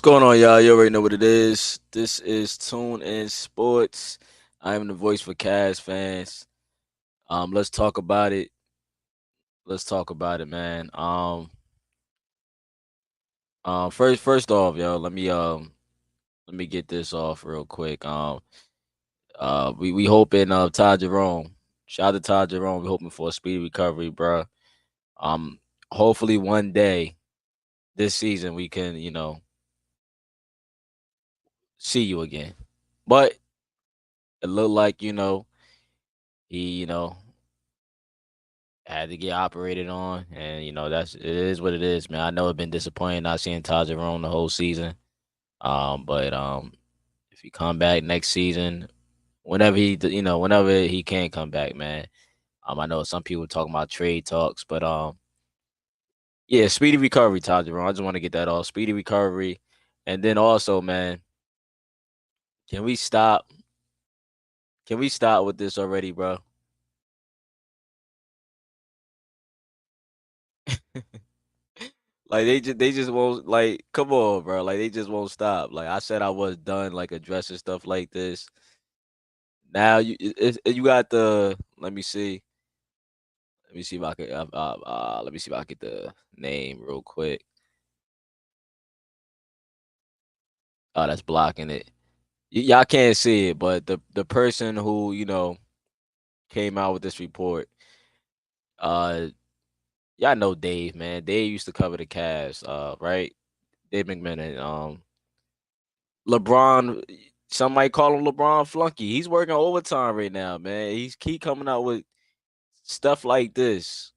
Going on, y'all? You already know what it is. This is Tunensports. I am the voice for Cavs fans. Let's talk about it. Let's talk about it, man. First off, yo, let me get this off real quick. We hoping Todd Jerome. Shout out to Todd Jerome. We hoping for a speedy recovery, bro. Um, Hopefully one day this season we can, see you again. But it looked like he had to get operated on, and it is what it is, man. I know it's been disappointing not seeing Taj Jerome the whole season. But if he come back next season, whenever he can come back, man. I know some people talking about trade talks, but yeah, speedy recovery, Taj Jerome. I just want to get that off. Speedy recovery, and then also, man, can we stop? Can we stop with this already, bro? Like they just won't, like, come on, bro. Like they just won't stop. Like I said I was done like addressing stuff like this. Now you got the, let me see. Let me see if I could let me see if I get the name real quick. Oh, that's blocking it. Y'all can't see it, but the person who, came out with this report, uh y'all know Dave, man. Dave used to cover the Cavs, right? Dave McMenamin. LeBron, some might call him LeBron flunky. He's working overtime right now, man. He's keep coming out with stuff like this.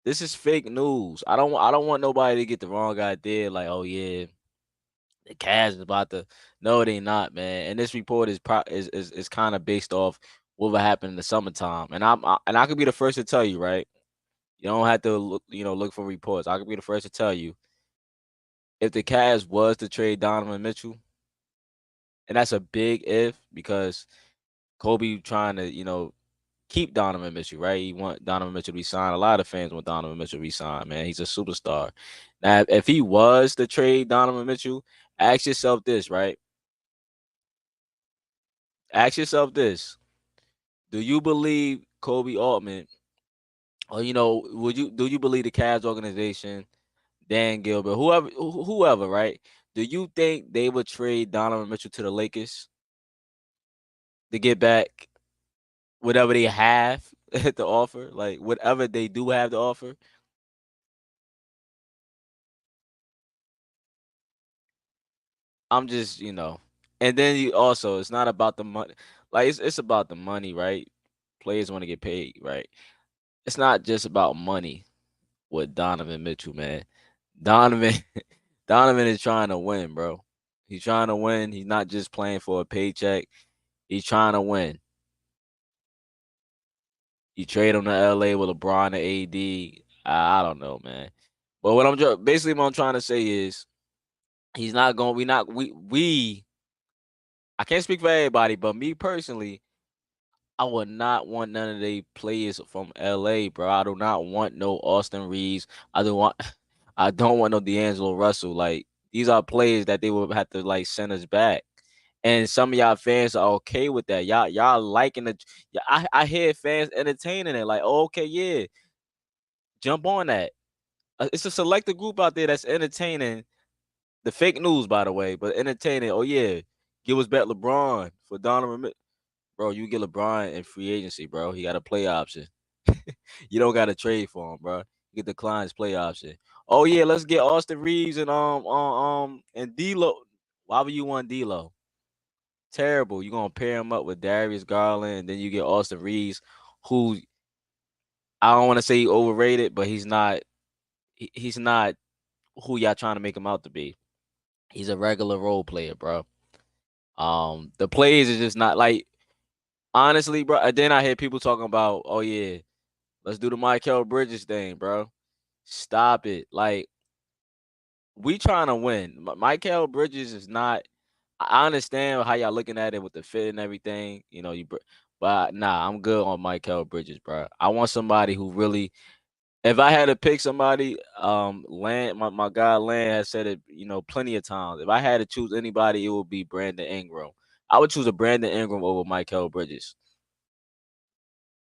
This is fake news. I don't want nobody to get the wrong idea. Like, oh yeah, the Cavs is about to. No, they not, man. And this report is kind of based off what will happen in the summertime. And I could be the first to tell you, right? You don't have to look for reports. I could be the first to tell you if the Cavs was to trade Donovan Mitchell, and that's a big if because Kobe trying to, keep Donovan Mitchell, right? He want Donovan Mitchell to be signed. A lot of fans want Donovan Mitchell to be signed, man. He's a superstar. Now, if he was to trade Donovan Mitchell, ask yourself this, right? Ask yourself this. Do you believe Kobe Altman, or would you do you believe the Cavs organization, Dan Gilbert, whoever, right? Do you think they would trade Donovan Mitchell to the Lakers to get back whatever they have to offer? Like whatever they do have to offer? I'm just, and then you also, it's not about the money. Like it's about the money, right? Players want to get paid, right? It's not just about money with Donovan Mitchell, man. Donovan Donovan is trying to win, bro. He's trying to win. He's not just playing for a paycheck. He's trying to win. You trade him to LA with LeBron and AD. I don't know, man. But basically what I'm trying to say is he's not going. We not we. I can't speak for everybody, but me personally, I would not want none of the players from LA, bro. I do not want no Austin Reeves. I don't want I don't want no D'Angelo Russell. Like these are players that they would have to like send us back. And some of y'all fans are okay with that. Y'all liking the, yeah, I hear fans entertaining it. Like, oh, okay, yeah, jump on that. It's a selected group out there that's entertaining the fake news, by the way, but entertaining. Oh yeah, give us back LeBron for Donovan. Bro, you get LeBron in free agency, bro. He got a play option. You don't got to trade for him, bro. You get the client's play option. Oh yeah, let's get Austin Reeves and D'Lo. Why would you want D'Lo? Terrible. You gonna pair him up with Darius Garland, and then you get Austin Reeves, who I don't want to say overrated, but he's not. He's not who y'all trying to make him out to be. He's a regular role player, bro. The plays is just not like, honestly, bro. And then I hear people talking about, oh yeah, let's do the Michael Bridges thing, bro. Stop it. Like we trying to win. Michael Bridges is not. I understand how y'all looking at it with the fit and everything. But nah, I'm good on Michael Bridges, bro. I want somebody who really If I had to pick somebody, Land, my guy Land has said it, plenty of times. If I had to choose anybody, it would be Brandon Ingram. I would choose a Brandon Ingram over Michael Bridges.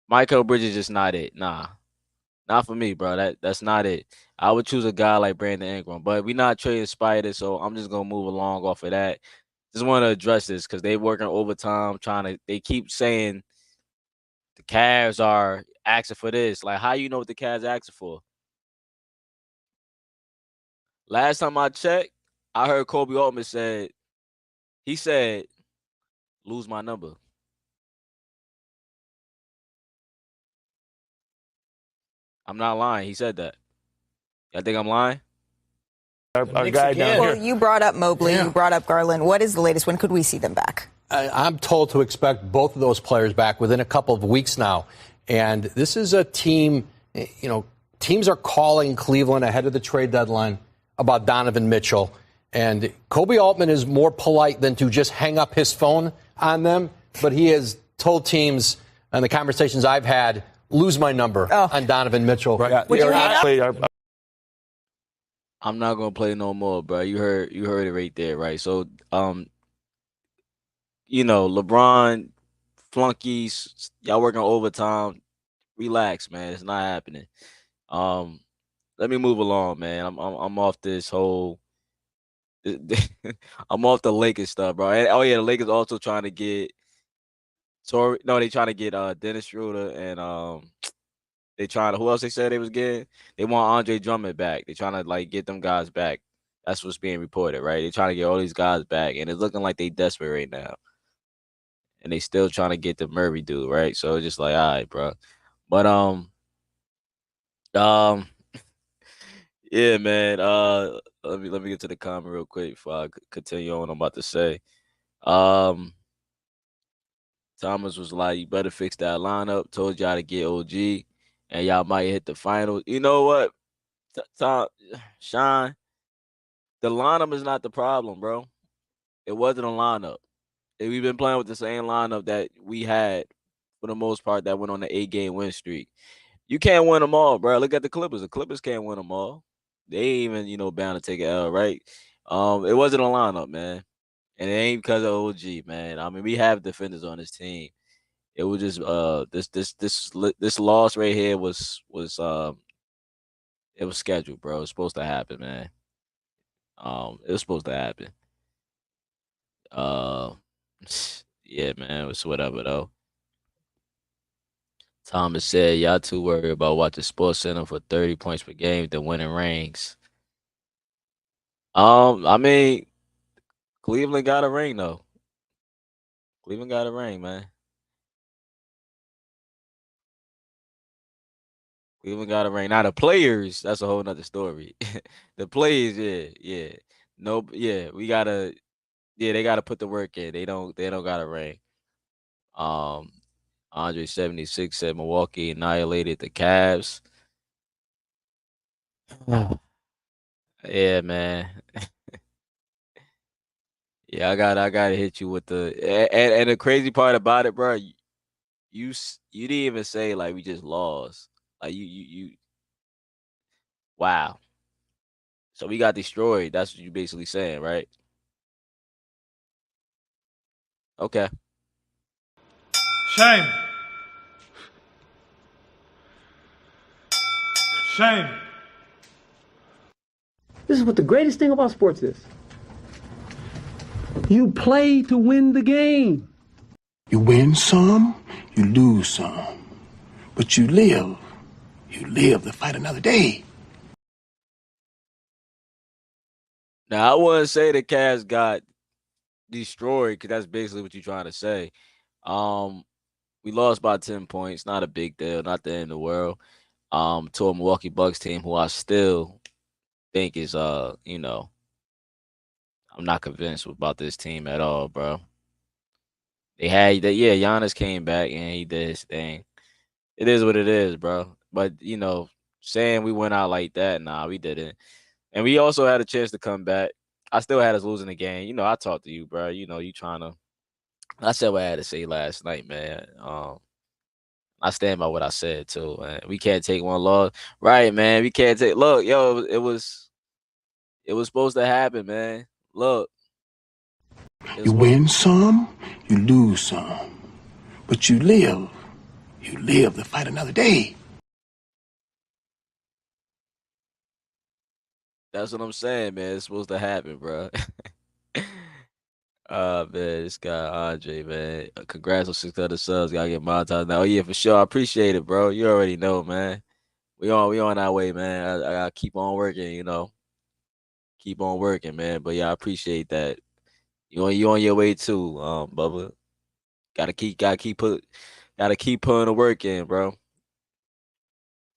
Michael Bridges is not it. Nah. Not for me, bro. That's not it. I would choose a guy like Brandon Ingram, but we're not trading Spider, so I'm just gonna move along off of that. Just want to address this because they working overtime, They keep saying the Cavs are asking for this. Like, how you know what the Cavs asking for? Last time I checked, I heard Kobe Altman said he said lose my number. I'm not lying. He said that. I think I'm lying. Our guy down here. Well, you brought up Mobley, you brought up Garland. What is the latest? When could we see them back? I'm told to expect both of those players back within a couple of weeks now. And this is a team, teams are calling Cleveland ahead of the trade deadline about Donovan Mitchell. And Kobe Altman is more polite than to just hang up his phone on them. But he has told teams, in the conversations I've had, lose my number on Donovan Mitchell. Would you hang up? I'm not gonna play no more, bro. You heard it right there, right? So, LeBron flunkies, y'all working overtime. Relax, man. It's not happening. Let me move along, man. I'm off this whole. I'm off the Lakers stuff, bro. And, oh yeah, the Lakers also trying to get. They trying to get Dennis Schroeder and they trying to, who else they said they was getting? They want Andre Drummond back. They trying to like get them guys back. That's what's being reported, right? They trying to get all these guys back, and it's looking like they desperate right now. And they still trying to get the Murray dude, right? So it's just like, all right, bro. But um, yeah, man. Let me get to the comment real quick before I continue on what I'm about to say. Um, Thomas was like, "You better fix that lineup." Told y'all to get OG, and y'all might hit the finals. You know what, Tom, Sean, the lineup is not the problem, bro. It wasn't a lineup. And we've been playing with the same lineup that we had for the most part that went on the 8-game win streak. You can't win them all, bro. Look at the Clippers. The Clippers can't win them all. They ain't even, bound to take an L, right? It wasn't a lineup, man. And it ain't because of OG, man. I mean, we have defenders on this team. It was just this loss right here was it was scheduled, bro. It was supposed to happen, man. It was supposed to happen. Uh, yeah, man. It's whatever though. Thomas said, "Y'all too worried about watching Sports Center for 30 points per game than winning rings." I mean, Cleveland got a ring though. Cleveland got a ring, man. Cleveland got a ring. Now the players, that's a whole nother story. The players, yeah. No, yeah, they gotta put the work in. They don't got a ring. Um, Andre 76 said Milwaukee annihilated the Cavs. Yeah, man. Yeah, I gotta hit you with and the crazy part about it, bro. You didn't even say like we just lost. Like you wow. So we got destroyed. That's what you basically saying, right? Okay. Shame. Shame. This is what the greatest thing about sports is. You play to win the game. You win some, you lose some. But you live. You live to fight another day. Now I wouldn't say the Cavs got destroyed because that's basically what you're trying to say. Um, we lost by 10 points, not a big deal, not the end of the world. To a Milwaukee Bucks team who I still think is I'm not convinced about this team at all, bro. They had that, yeah, Giannis came back and he did his thing. It is what it is, bro. But saying we went out like that, nah, we didn't. And we also had a chance to come back. I still had us losing the game. I talked to you, bro. You trying to. I said what I had to say last night, man. I stand by what I said too, man. We can't take one loss. Right, man. We can't take look, yo, it was supposed to happen, man. Look, You it's what win some, you lose some. But you live. You live to fight another day. that's what I'm saying, man. It's supposed to happen, bro. Man, this guy Andre, man. Congrats on 600 subs. Gotta get monetized now. Oh yeah, for sure. I appreciate it, bro. You already know, man. We on our way, man. I gotta keep on working, keep on working, man. But yeah, I appreciate that. You on your way too, Bubba. Gotta keep putting the work in, bro.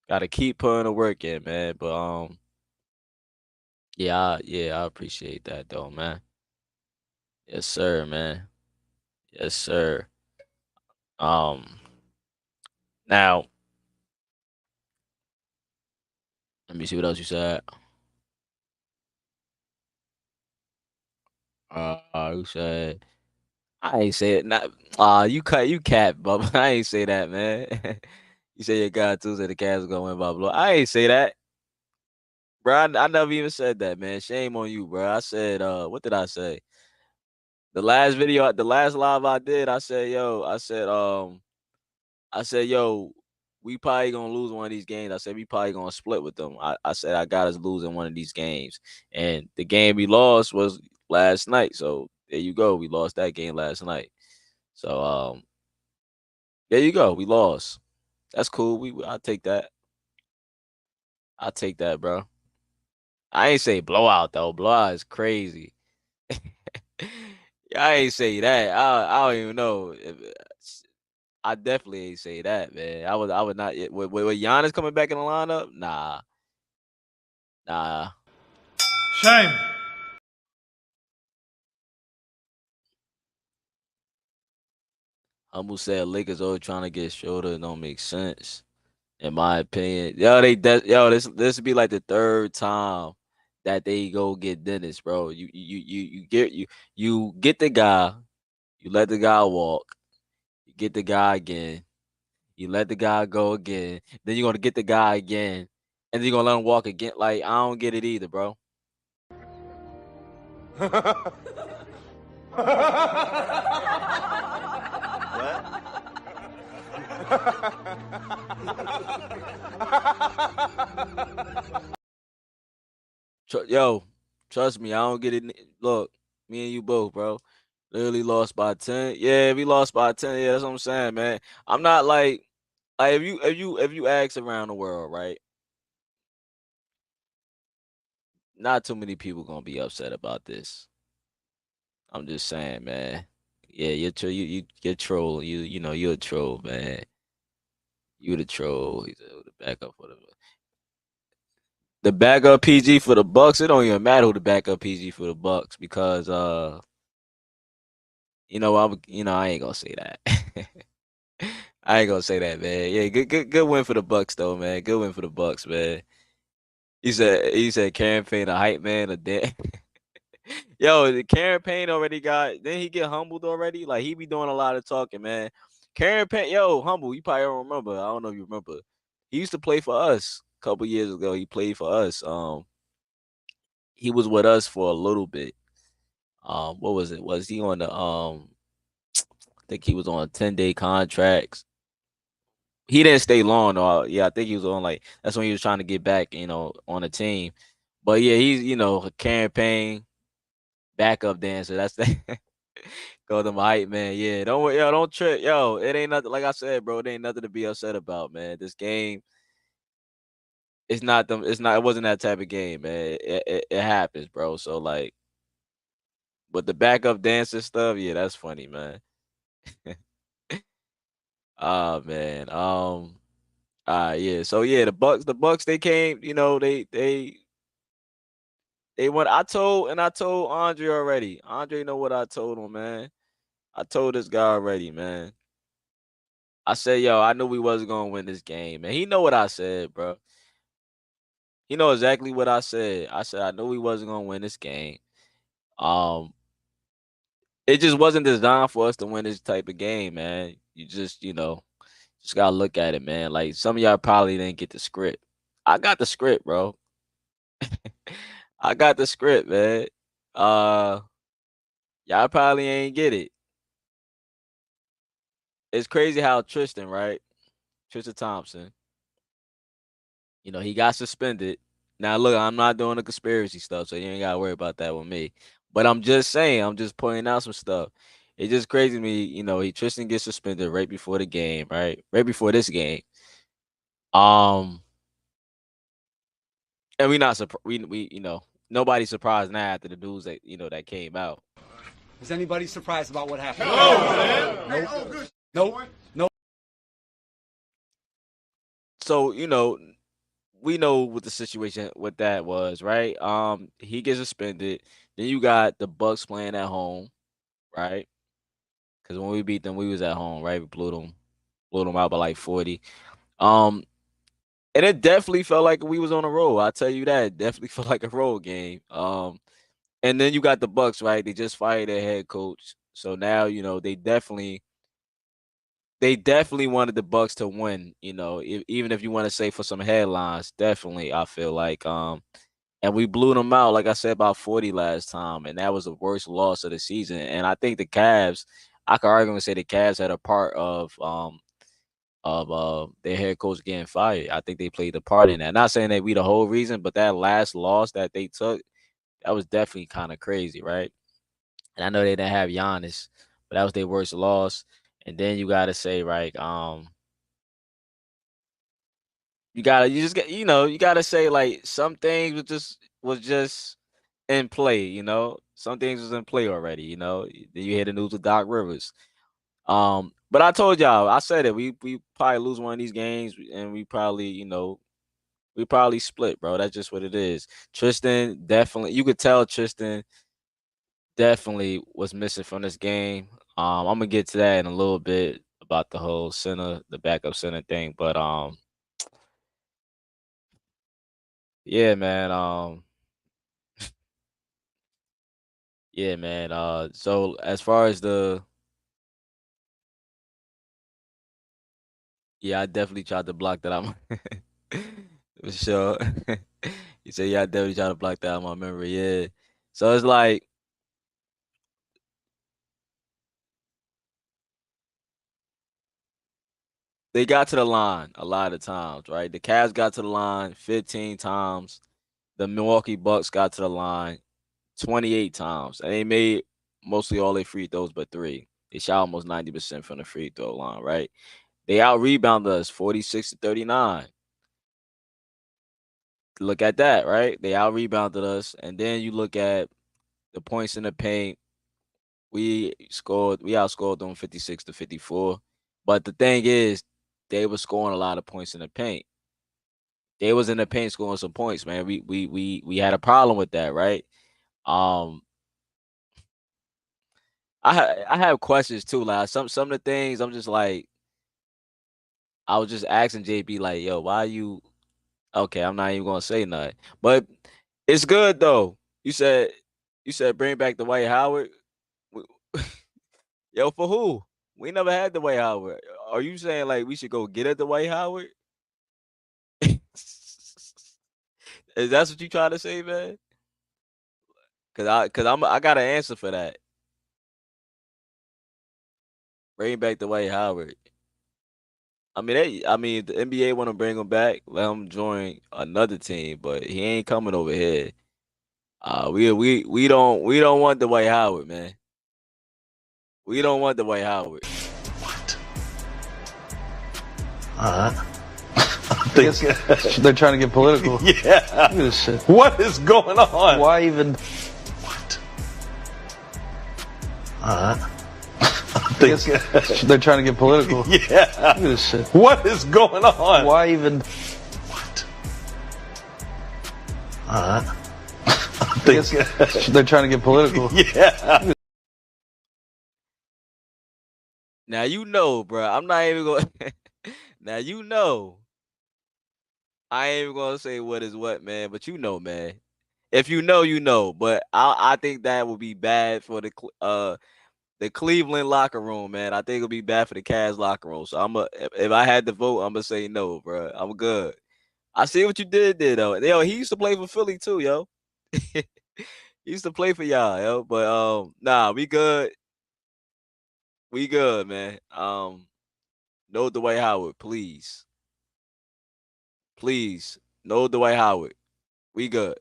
Gotta keep putting the work in, man. But yeah, I appreciate that though, man. Yes, sir, man. Yes, sir. Um, now let me see what else you said. You said I ain't say it. Not you cap, Bubba. I ain't say that, man. You say your guy Tuesday the Cavs gonna win, blah blah. I ain't say that, bro. I never even said that, man. Shame on you, bro. I said, what did I say? The last video, the last live I did, I said, yo, we probably gonna lose one of these games. I said we probably gonna split with them. I said I got us losing one of these games, and the game we lost was last night. So there you go. We lost that game last night. So there you go. We lost. That's cool. I take that. I take that, bro. I ain't say blowout though. Blowout is crazy. I ain't say that. I don't even know. I definitely ain't say that, man. I would not. With Giannis coming back in the lineup, nah. Shame. Humble said Lakers always trying to get Schroeder. It don't make sense, in my opinion. Yo, this would be like the third time that they go get Dennis, bro. You get the guy, you let the guy walk, you get the guy again, you let the guy go again, then you're gonna get the guy again, and then you're gonna let him walk again. Like I don't get it either, bro. Yo, trust me, I don't get it. Look, me and you both, bro. Literally lost by 10. Yeah, we lost by 10. Yeah, that's what I'm saying, man. I'm not like if you ask around the world, right? Not too many people gonna be upset about this. I'm just saying, man. Yeah, you're troll. You're a troll, man. You the troll. He's the backup for the backup PG for the Bucks. It don't even matter who the backup PG for the Bucks because I ain't gonna say that. I ain't gonna say that, man. Yeah, good win for the Bucks though, man. Good win for the Bucks, man. He said Karen Payne a hype man a dead. Yo, the Karen Payne already got. Didn't he get humbled already? Like he be doing a lot of talking, man. Karen Payne, yo, humble. You probably don't remember. I don't know if you remember. He used to play for us a couple years ago. He played for us. He was with us for a little bit. What was it? Was he on the I think he was on 10-day contracts. He didn't stay long though. Yeah, I think he was on like that's when he was trying to get back, on the team. But yeah, he's a campaign backup dancer. That's that. Call him a hype man. Yeah, don't worry, yo, don't trip, yo. It ain't nothing. Like I said, bro, it ain't nothing to be upset about, man. This game, it's not them. It's not. It wasn't that type of game, man. It happens, bro. So like, but the backup dancer stuff, yeah, that's funny, man. Ah, man. Yeah. So yeah, the Bucks, they came. They went. I told Andre already. Andre know what I told him, man. I told this guy already, man. I said, yo, I knew we wasn't gonna win this game, man. He know what I said, bro. He know exactly what I said. I said I knew we wasn't gonna win this game. Um, it just wasn't designed for us to win this type of game, man. You just, Just gotta look at it, man. Like some of y'all probably didn't get the script. I got the script, bro. I got the script, man. Uh, y'all probably ain't get it. It's crazy how Tristan, right? Tristan Thompson, he got suspended. Now, look, I'm not doing the conspiracy stuff, so you ain't gotta worry about that with me. But I'm just saying, I'm just pointing out some stuff. It's just crazy to me, Tristan gets suspended right before the game, right? Right before this game. Um, and we not surprised. Nobody's surprised now after the news that came out. Is anybody surprised about what happened? No. Nope. Nope. So, we know what the situation with that was, right? He gets suspended. Then you got the Bucks playing at home, right? Because when we beat them, we was at home, right? We blew them out by like 40. Um, and it definitely felt like we was on a roll. I tell you that, it definitely felt like a road game. And then you got the Bucks, right? They just fired their head coach, so now they definitely wanted the Bucks to win. Even if you want to say for some headlines, definitely I feel like and we blew them out, like I said, about 40 last time, and that was the worst loss of the season. And I think the Cavs, I could argue and say the Cavs had a part of their head coach getting fired. I think they played a part in that. Not saying that we the whole reason, but that last loss that they took, that was definitely kind of crazy, right? And I know they didn't have Giannis, but that was their worst loss. And then you gotta say, right, you gotta say like some things was just in play, Some things was in play already. Then you hear the news with Doc Rivers. But I told y'all, I said it. We probably lose one of these games, and we probably split, bro. That's just what it is. Tristan definitely, you could tell Tristan definitely was missing from this game. I'm gonna get to that in a little bit about the whole the backup center thing, but yeah, man. Yeah, man. So as far as yeah, I definitely tried to block that out. For sure. You said, yeah, I definitely tried to block that out of my memory. Yeah. So it's like they got to the line a lot of times, right? The Cavs got to the line 15 times. The Milwaukee Bucks got to the line 28 times. And they made mostly all their free throws but three. They shot almost 90% from the free throw line, right? They out rebounded us 46 to 39. Look at that, right? They out rebounded us. And then you look at the points in the paint. We outscored them 56 to 54. But the thing is, they were scoring a lot of points in the paint. They was in the paint scoring some points, man. We had a problem with that, right? Um, I have questions too. Like some of the things I'm just like, I was just asking JB like, yo, why you okay, I'm not even gonna say nothing. But it's good though. You said bring back the White Howard. W- Yo, for who? We never had the White Howard. Are you saying like we should go get at the White Howard? Is that what you trying to say, man? I got an answer for that. Bring back the White Howard. The NBA want to bring him back, let him join another team, but he ain't coming over here. We don't want the White Howard, man. We don't want the White Howard. I guess they're trying to get political. Yeah. Look at this shit. What is going on? Why even? I guess they're trying to get political. Yeah. Look at this shit. What is going on? Why even? I guess they're trying to get political. Yeah. Now bro. I'm not even going. Now I ain't even gonna say what is what, man. But man. If you know, you know. But I think that would be bad for the Cleveland locker room, man. I think it'll be bad for the Cavs locker room. So if I had to vote, I'm gonna say no, bro. I'm good. I see what you did there, though. Yo, he used to play for Philly too, yo. He used to play for y'all, yo. But nah, we good. We good, man. No Dwight Howard, please. Please. No Dwight Howard. We good.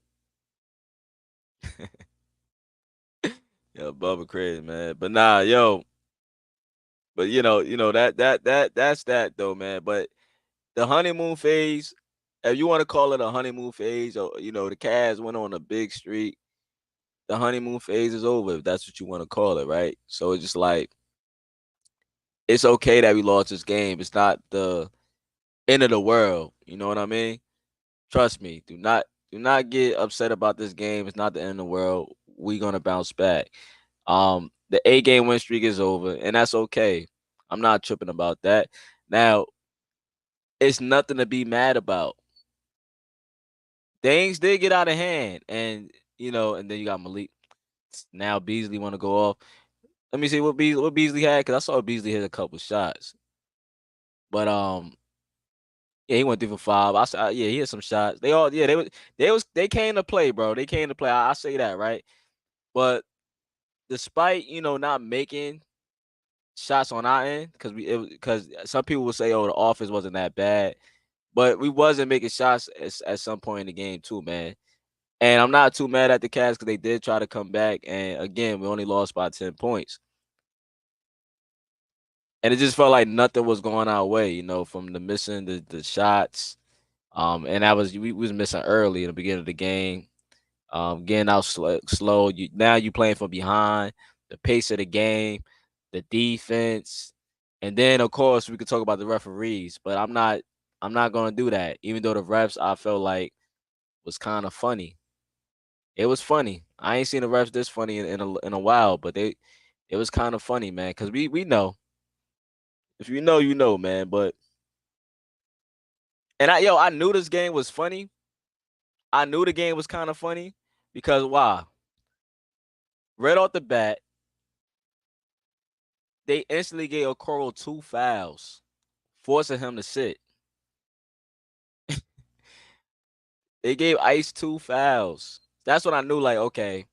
Yo, Bubba crazy, man. But nah, yo. But that's that though, man. But the honeymoon phase, if you want to call it a honeymoon phase, or the Cavs went on a big streak, the honeymoon phase is over, if that's what you want to call it, right? So it's just like it's okay that we lost this game. It's not the end of the world. You know what I mean? Trust me. Do not get upset about this game. It's not the end of the world. We're gonna bounce back. The 8-game win streak is over, and that's okay. I'm not tripping about that. Now, it's nothing to be mad about. Things did get out of hand, and and then you got Malik. Now Beasley want to go off. Let me see what Beasley had, because I saw Beasley hit a couple shots. But yeah, he went 3 for 5. I saw, yeah, he hit some shots. They all, yeah, they came to play, bro. They came to play. I say that, right? But despite not making shots on our end, because some people will say, oh, the offense wasn't that bad, but we wasn't making shots at some point in the game too, man. And I'm not too mad at the Cavs because they did try to come back, and again, we only lost by 10 points. And it just felt like nothing was going our way, from the missing the shots. And that was we was missing early in the beginning of the game. Getting out slow. Now you playing from behind. The pace of the game, the defense, and then of course we could talk about the referees. But I'm not gonna do that. Even though the refs I felt like was kind of funny. It was funny. I ain't seen the refs this funny in a while, but it was kind of funny, man. Cause we know, if you know, you know, man. But and I knew this game was funny. I knew the game was kind of funny because why? Right off the bat, they instantly gave Okoro 2 fouls, forcing him to sit. They gave Ice 2 fouls. That's when I knew, like, okay,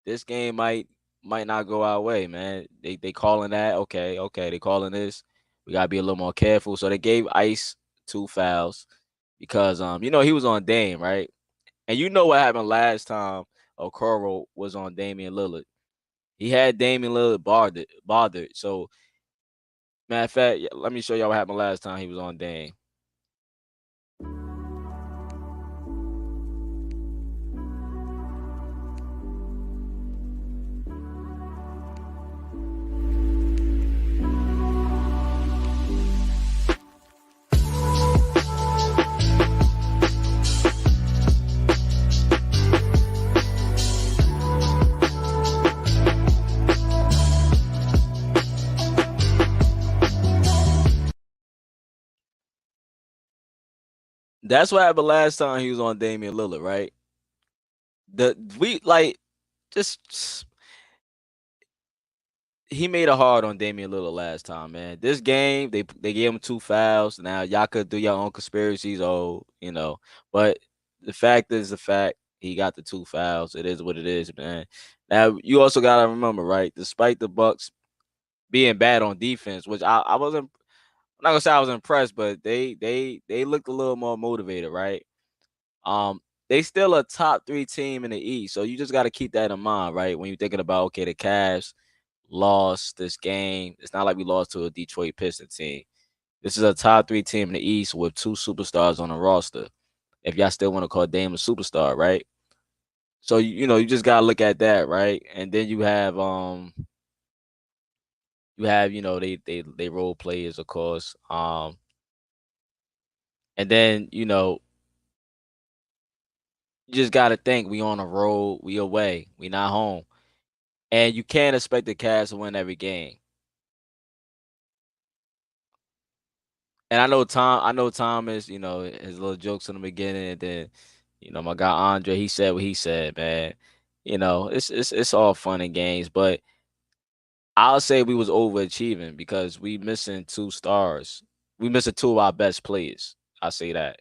this game might not go our way, man. They calling that, okay, they calling this. We gotta be a little more careful. So they gave Ice 2 fouls because he was on Dame, right? And you know what happened last time Okoro was on Damian Lillard. He had Damian Lillard bothered. So, matter of fact, let me show y'all what happened last time he was on Dame. That's what happened last time he was on Damian Lillard, right? Just he made it hard on Damian Lillard last time, man. This game, they gave him 2 fouls. Now y'all could do your own conspiracies, but the fact is the fact. He got the 2 fouls. It is what it is, man. Now you also gotta remember, right? Despite the Bucks being bad on defense, which I wasn't. I'm not gonna say I was impressed, but they looked a little more motivated, right? They still a top 3 team in the East, so you just got to keep that in mind, right? When you're thinking about, okay, the Cavs lost this game. It's not like we lost to a Detroit Pistons team. This is a top 3 team in the East with 2 superstars on the roster. If y'all still want to call Dame a superstar, right? So you just gotta look at that, right? And then you have they role players, of course. And then you just got to think we on a road, we away, we not home. And you can't expect the Cavs to win every game. And I know Thomas, his little jokes in the beginning, and then, my guy Andre, he said what he said, man. It's all fun and games, but I'll say we was overachieving because we missing 2 stars. We missing 2 of our best players. I'll say that.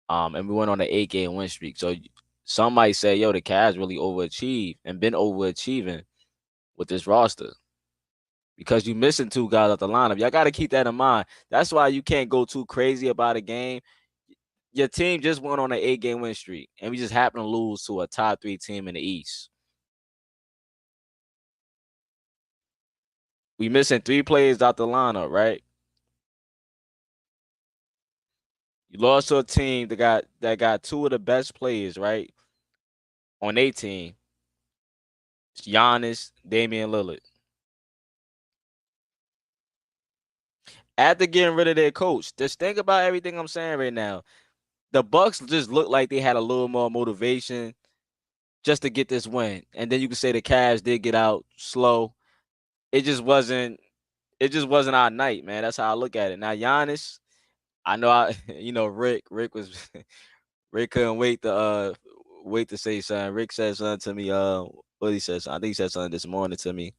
And we went on an 8-game win streak. So some might say, yo, the Cavs really overachieved and been overachieving with this roster because you missing 2 guys out the lineup. Y'all got to keep that in mind. That's why you can't go too crazy about a game. Your team just went on an 8-game win streak, and we just happen to lose to a top 3 team in the East. We missing 3 players out the lineup, right? You lost to a team that got 2 of the best players, right, on their team. It's Giannis, Damian Lillard. After getting rid of their coach, just think about everything I'm saying right now. The Bucks just looked like they had a little more motivation just to get this win. And then you can say the Cavs did get out slow. It just wasn't our night, man. That's how I look at it. Now Giannis, I know Rick couldn't wait to say something. Rick said something to me. What he said? I think he said something this morning to me.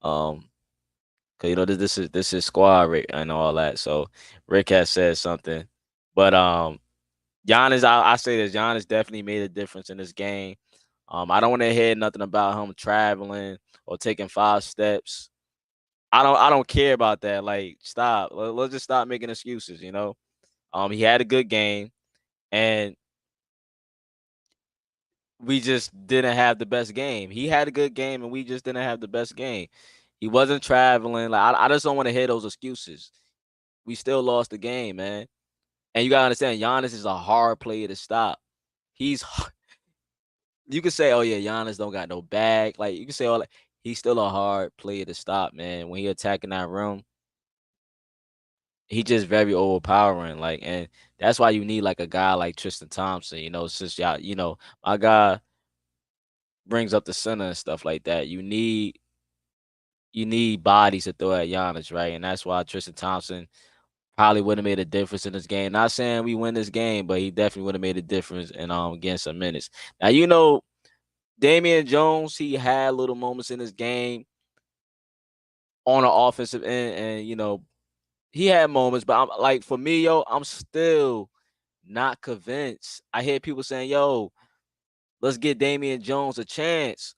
Cause this is squad Rick and all that. So Rick has said something, but Giannis, I say this. Giannis definitely made a difference in this game. I don't want to hear nothing about him traveling or taking 5 steps. I don't care about that. Like, stop. Let's just stop making excuses. He had a good game, and we just didn't have the best game. He had a good game, and we just didn't have the best game. He wasn't traveling. Like, I just don't want to hear those excuses. We still lost the game, man. And you gotta understand, Giannis is a hard player to stop. You can say, oh yeah, Giannis don't got no bag. Like, you can say all that. He's still a hard player to stop, man. When he attacking that rim, he just very overpowering. Like, and that's why you need like a guy like Tristan Thompson. Since y'all, my guy brings up the center and stuff like that. You need bodies to throw at Giannis, right? And that's why Tristan Thompson probably would have made a difference in this game. Not saying we win this game, but he definitely would have made a difference in getting some minutes. Now, Damian Jones, he had little moments in his game on the offensive end, and he had moments, but I'm like, for me, I'm still not convinced. I hear people saying, yo, let's get Damian Jones a chance.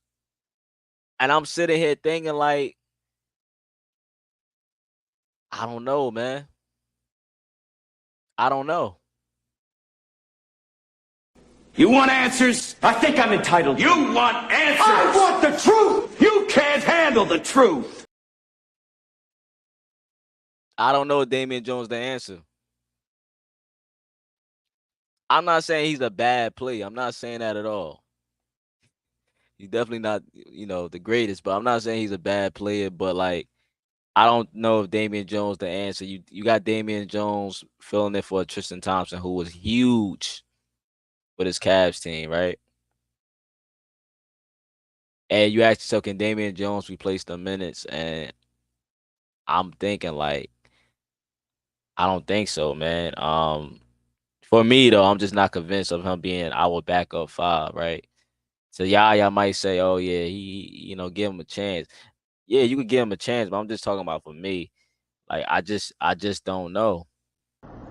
And I'm sitting here thinking, like, I don't know, man. I don't know. You want answers? I think I'm entitled. You want answers? I want the truth! You can't handle the truth! I don't know if Damian Jones the answer. I'm not saying he's a bad player. I'm not saying that at all. He's definitely not, the greatest, but I'm not saying he's a bad player. But like, I don't know if Damian Jones the answer. You got Damian Jones filling in for Tristan Thompson, who was huge with his Cavs team, right? And you ask yourself, can Damian Jones replace the minutes? And I'm thinking, like, I don't think so, man. For me though, I'm just not convinced of him being our backup 5, right? So y'all might say, oh yeah, he give him a chance. Yeah, you could give him a chance, but I'm just talking about for me. Like, I just don't know.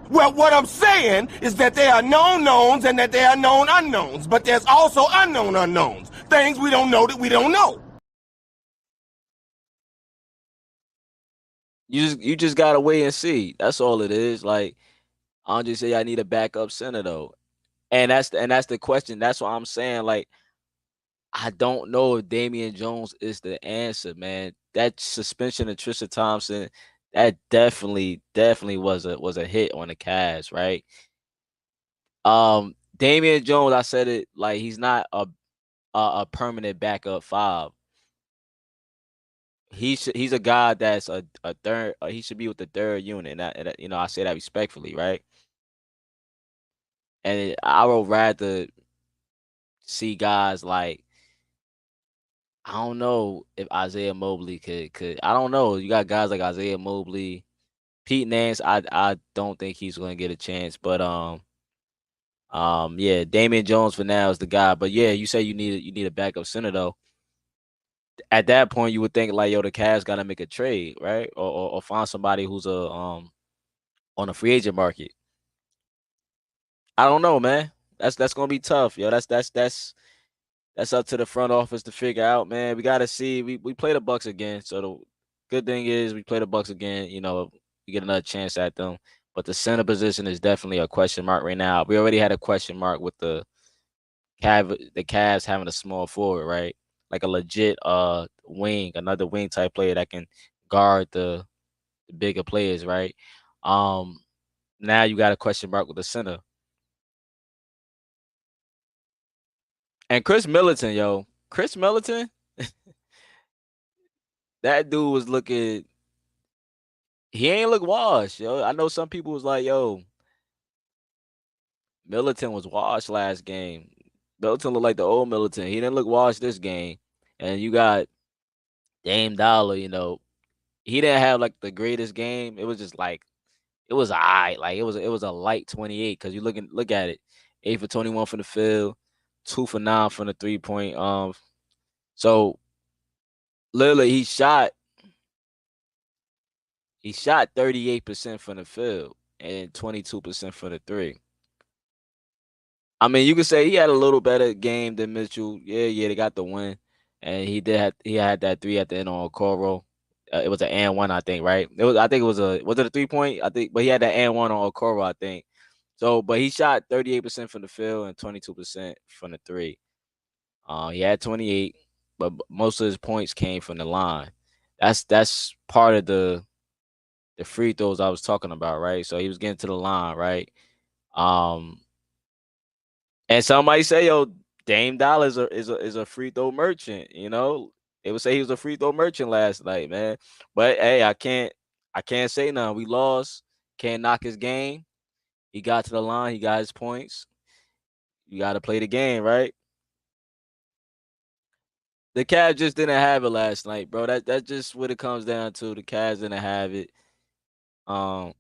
Well, what I'm saying is that there are known knowns and that there are known unknowns, but there's also unknown unknowns. Things we don't know that we don't know. You just gotta wait and see. That's all it is. Like, I'll just say I need a backup center though. And that's the question. That's what I'm saying. Like, I don't know if Damian Jones is the answer, man. That suspension of Tristan Thompson, that definitely was a hit on the Cavs, right? Damian Jones, I said it, like, he's not a permanent backup 5. He's a guy that's a third. He should be with the 3rd unit. And I say that respectfully, right? And I would rather see guys like, I don't know if Isaiah Mobley could. I don't know. You got guys like Isaiah Mobley, Pete Nance. I don't think he's going to get a chance. But yeah, Damian Jones for now is the guy. But yeah, you say you need a backup center though. at that point you would think like, yo, the Cavs got to make a trade, right, or find somebody who's on a free agent market. I don't know, man. That's gonna be tough, yo. That's up to the front office to figure out, man. We gotta see. We play the Bucks again, so the good thing is we play the Bucks again. You know, we get another chance at them. But the center position is definitely a question mark right now. We already had a question mark with the Cavs having a small forward, right? Like a legit wing, another wing type player that can guard the bigger players, right? Um, Now you got a question mark with the center. And Chris Middleton, yo. Chris Middleton, that dude was looking, he ain't look washed, yo. I know some people was like, yo, Middleton was washed last game. Middleton looked like the old Middleton. He didn't look washed this game. And you got Dame Dollar, he didn't have like the greatest game. It was just like it was alright. Like it was a light 28 because you look at it. 8 for 21 from the field, 2 for 9 from the 3-point. So literally he shot 38% from the field and 22% for the three. I mean, you could say he had a little better game than Mitchell. Yeah, they got the win, and he had that three at the end on Okoro. It was an and one, I think, right? I think it was it a 3-point? I think, but he had that and one on Okoro, I think. So, but he shot 38% from the field and 22% from the three. He had 28, but most of his points came from the line. That's part of the free throws I was talking about, right? So he was getting to the line, right? Um, and somebody say, yo, Dame Dollar is a free throw merchant. They would say he was a free throw merchant last night, man. But hey, I can't say nothing. We lost. Can't knock his game. He got to the line. He got his points. You got to play the game, right? The Cavs just didn't have it last night, bro. That's just what it comes down to. The Cavs didn't have it. Um,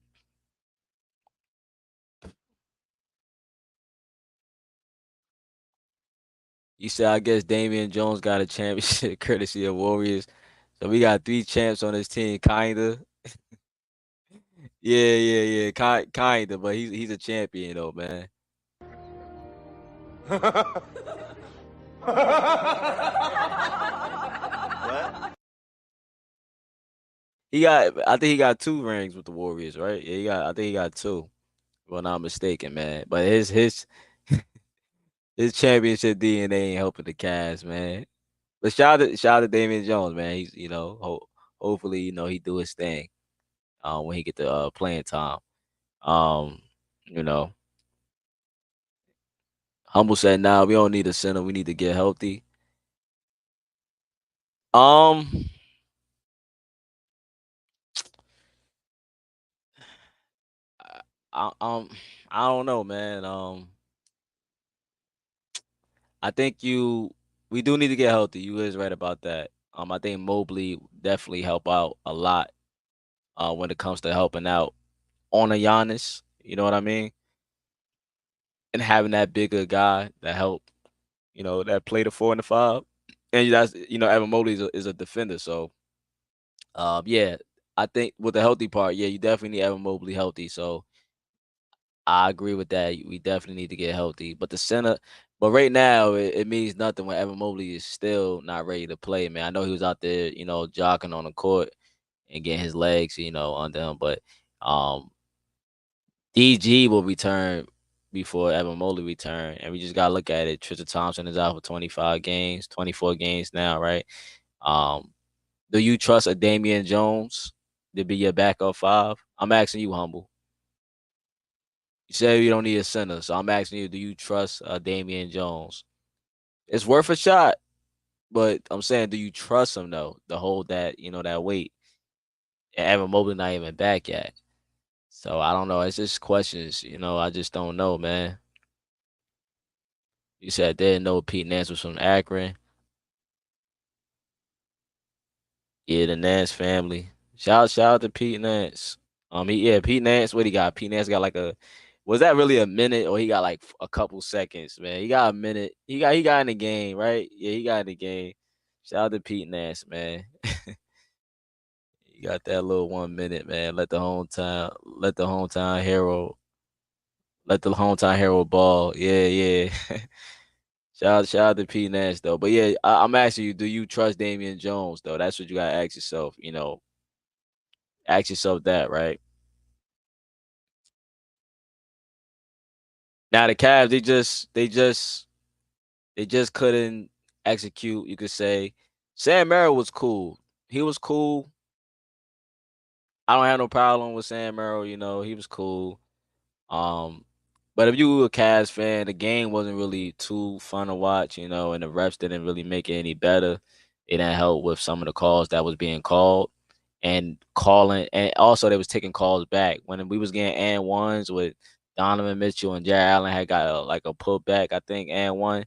you said I guess Damian Jones got a championship courtesy of Warriors. So we got 3 champs on this team, kinda. Yeah. Kinda, but he's a champion though, man. I think he got 2 rings with the Warriors, right? Yeah, I think he got 2, if I'm not mistaken, man. But his championship DNA ain't helping the Cavs, man. But shout out to Damian Jones, man. He's hopefully he do his thing when he get the playing time. Um, you know, Humble said, "Nah, we don't need a center. We need to get healthy." Um, I, I don't know, man. I think we do need to get healthy. You is right about that. I think Mobley definitely help out a lot when it comes to helping out on a Giannis. You know what I mean? And having that bigger guy that help, that play the 4 and the 5. And that's Evan Mobley is a defender. So yeah, I think with the healthy part, yeah, you definitely need Evan Mobley healthy. So I agree with that. We definitely need to get healthy. But right now it means nothing when Evan Mobley is still not ready to play, man. I know he was out there, jogging on the court and getting his legs, under him. But DG will return before Evan Mobley return. And we just gotta look at it. Tristan Thompson is out for 25 games, 24 games now, right? Do you trust a Damian Jones to be your backup 5? I'm asking you, Humble. You said you don't need a center, so I'm asking you, do you trust Damian Jones? It's worth a shot, but I'm saying, do you trust him though to hold that weight? And Evan Mobley not even back yet, so I don't know. It's just questions, I just don't know, man. You said they didn't know Pete Nance was from Akron. Yeah, the Nance family. Shout out to Pete Nance. Pete Nance. What he got? Pete Nance got like was that really a minute or he got like a couple seconds, man? He got a minute. He got in the game, right? Yeah, he got in the game. Shout out to Pete Nance, man. You got that little 1 minute, man. Let the hometown hero ball. Yeah, yeah. Shout out to Pete Nash though. But yeah, I'm asking you, do you trust Damian Jones though? That's what you gotta ask yourself. Ask yourself that, right? Now the Cavs, they just couldn't execute. You could say Sam Merrill was cool. He was cool. I don't have no problem with Sam Merrill. He was cool. Um, but if you were a Cavs fan, the game wasn't really too fun to watch, and the refs didn't really make it any better. It didn't help with some of the calls that was being called and also they was taking calls back. When we was getting and ones with Donovan Mitchell and Jared Allen had got a putback, I think, and one,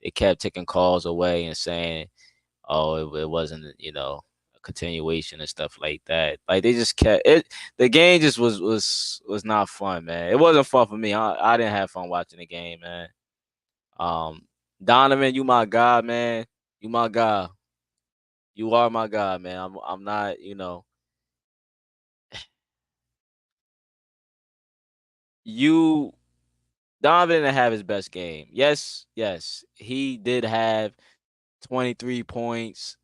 they kept taking calls away and saying, oh, it wasn't, a continuation and stuff like that. Like they just kept it. The game just was not fun, man. It wasn't fun for me. I didn't have fun watching the game, man. Donovan, you my guy, man. You my guy. You are my guy, man. I'm not, Donovan didn't have his best game. Yes, he did have 23 points,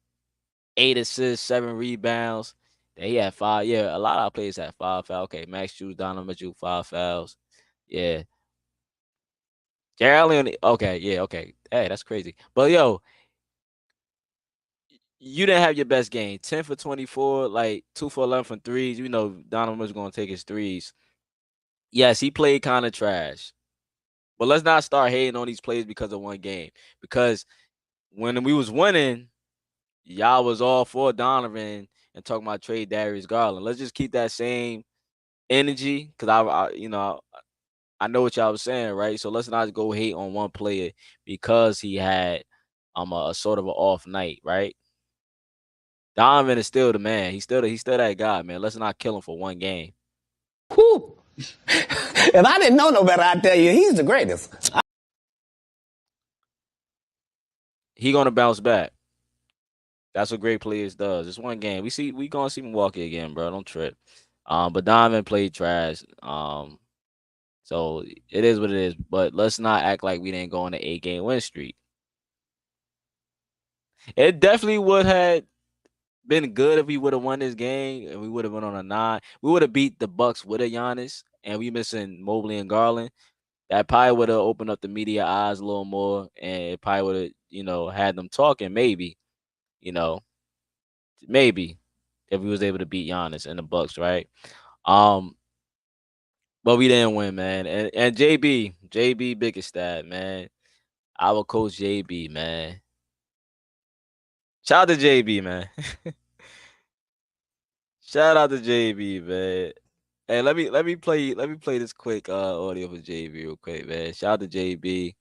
8 assists, 7 rebounds. He had 5. Yeah, a lot of our players had 5 fouls. Okay, Max Drew, Donovan Mitchell, 5 fouls. Yeah. Jared Allen, okay, yeah, okay. Hey, that's crazy. But yo, you didn't have your best game. 10 for 24, like 2 for 11 from threes. Donovan was going to take his threes. Yes, he played kind of trash. But let's not start hating on these players because of one game. Because when we was winning, y'all was all for Donovan and talking about trade Darius Garland. Let's just keep that same energy because I know what y'all was saying, right? So let's not go hate on one player because he had a sort of an off night, right? Donovan is still the man. He's still that guy, man. Let's not kill him for one game. Whew. If I didn't know no better, I'd tell you he's the greatest. He gonna bounce back. That's what great players does. It's one game. We gonna see Milwaukee again, bro. Don't trip. But Donovan played trash. So it is what it is. But let's not act like we didn't go on an 8-game win streak. It definitely would have been good if we would have won this game and we would have went on a 9. We would have beat the Bucks with a Giannis and we missing Mobley and Garland. That probably would have opened up the media eyes a little more and it probably would have, had them talking maybe, maybe if we was able to beat Giannis and the Bucks, right? But we didn't win, man. And JB biggest stat, man. Our coach JB, man. Shout out to JB, man. Shout out to JB, man. Hey, let me play this quick audio for JB real quick, man. Shout out to JB.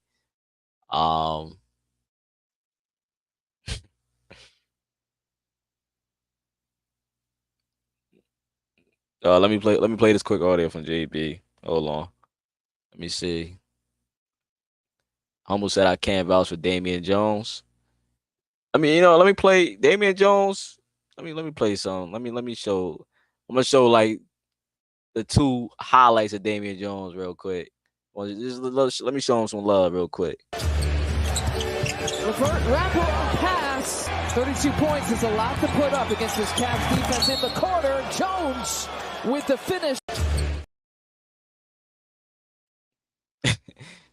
Let me play this quick audio from JB. Hold on. Let me see. Humble said I can't vouch for Damian Jones. I mean, let me play Damian Jones. Let me play some. Let me show. I'm gonna show like the 2 highlights of Damian Jones real quick. Well, let me show him some love real quick. Wraparound pass. 32 points is a lot to put up against this Cavs defense in the corner. Jones with the finish.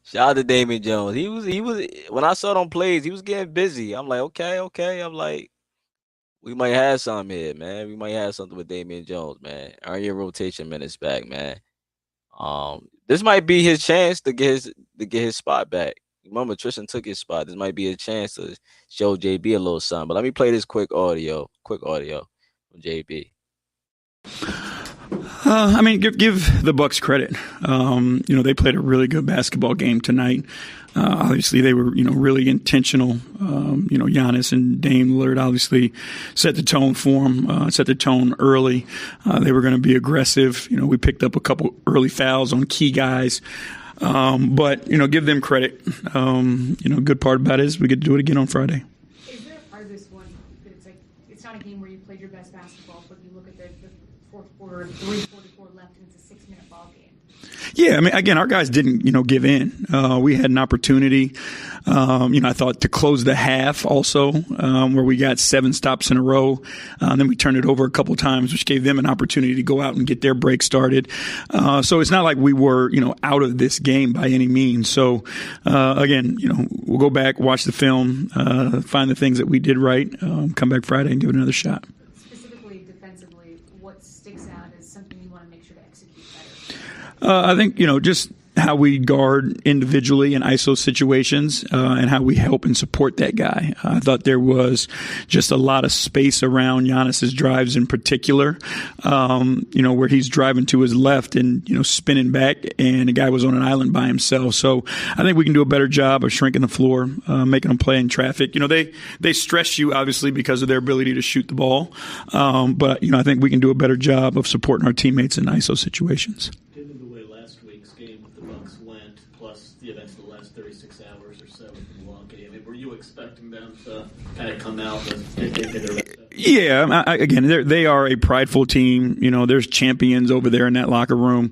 Shout out to Damian Jones. He was when I saw them plays, he was getting busy. I'm like, okay. I'm like, we might have something here, man. We might have something with Damian Jones, man. Earn your rotation minutes back, man. This might be his chance to get his spot back. Remember, Tristan took his spot. This might be a chance to show JB a little something. But let me play this quick audio from JB. I mean, give the Bucks credit. They played a really good basketball game tonight. Obviously, they were, really intentional. Giannis and Dame Lillard obviously set the tone for them, set the tone early. They were going to be aggressive. We picked up a couple early fouls on key guys. But give them credit. Good part about it is we get to do it again on Friday. Is there a part of this one you look at the fourth quarter, 3:44 left, and it's a 6-minute ball game. Yeah, I mean, again, our guys didn't, give in. We had an opportunity, I thought to close the half also, where we got 7 stops in a row. Then we turned it over a couple times, which gave them an opportunity to go out and get their break started. So it's not like we were, out of this game by any means. So, again, we'll go back, watch the film, find the things that we did right, come back Friday and give it another shot. Specifically defensively, what sticks out as something you want to make sure to execute better? I think, just how we guard individually in ISO situations and how we help and support that guy. I thought there was just a lot of space around Giannis's drives in particular, where he's driving to his left and, spinning back, and the guy was on an island by himself. So I think we can do a better job of shrinking the floor, making them play in traffic. They stress you, obviously, because of their ability to shoot the ball. But I think we can do a better job of supporting our teammates in ISO situations. The events of the last 36 hours or so with Milwaukee. I mean, were you expecting them to kind of come out with their best? Yeah, again, they are a prideful team. There's champions over there in that locker room.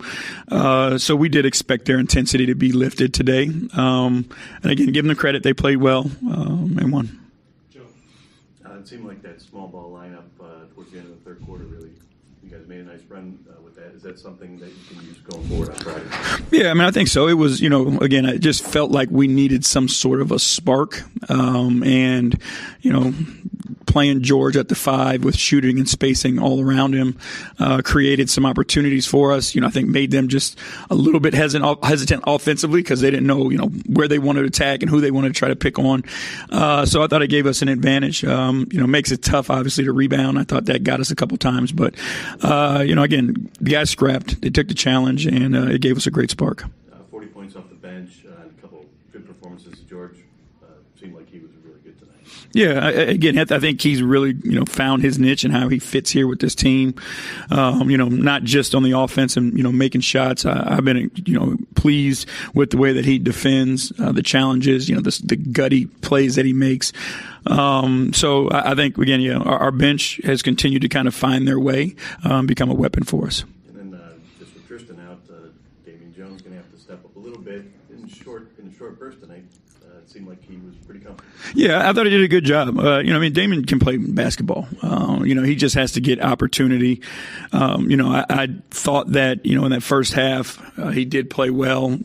So we did expect their intensity to be lifted today. And again, give them the credit. They played well and won. Joe, it seemed like that small ball lineup towards the end of the third quarter really, you guys made a nice run with that. Is that something that you can use going forward on Friday? Yeah, I mean, I think so. It was, again, it just felt like we needed some sort of a spark. And, playing George at the 5 with shooting and spacing all around him created some opportunities for us. I think made them just a little bit hesitant offensively because they didn't know, where they wanted to attack and who they wanted to try to pick on. So I thought it gave us an advantage. Makes it tough, obviously, to rebound. I thought that got us a couple times. But, again, the guys scrapped. They took the challenge, and it gave us a great spark. 40 points off the bench and a couple good performances. George seemed like he was really good tonight. Yeah, again, I think he's really, found his niche and how he fits here with this team. Not just on the offense and, making shots. I've been, pleased with the way that he defends, the challenges, the gutty plays that he makes. So I think, again, our bench has continued to kind of find their way, become a weapon for us. And then just with Tristan out, Damian Jones going to have to step up a little bit in a short burst tonight. It seemed like he was pretty comfortable. Yeah, I thought he did a good job. Damian can play basketball. He just has to get opportunity. I thought that, in that first half, he did play well.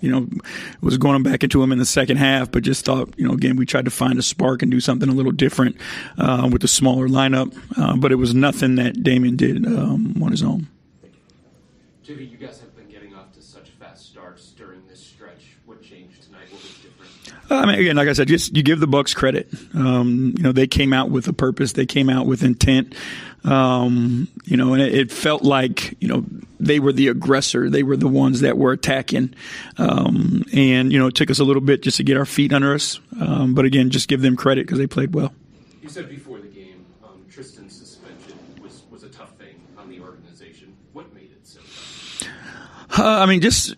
Was going back into him in the second half, but just thought, again, we tried to find a spark and do something a little different with the smaller lineup. But it was nothing that Damian did on his own. JV, you guys have been getting off to such fast starts during this stretch. What changed tonight? What was different? Again, like I said, just you give the Bucks credit. They came out with a purpose. They came out with intent. And it felt like, they were the aggressor. They were the ones that were attacking. And, it took us a little bit just to get our feet under us. But again, just give them credit because they played well. You said before the game, Tristan's suspension was a tough thing on the organization. What made it so tough? Just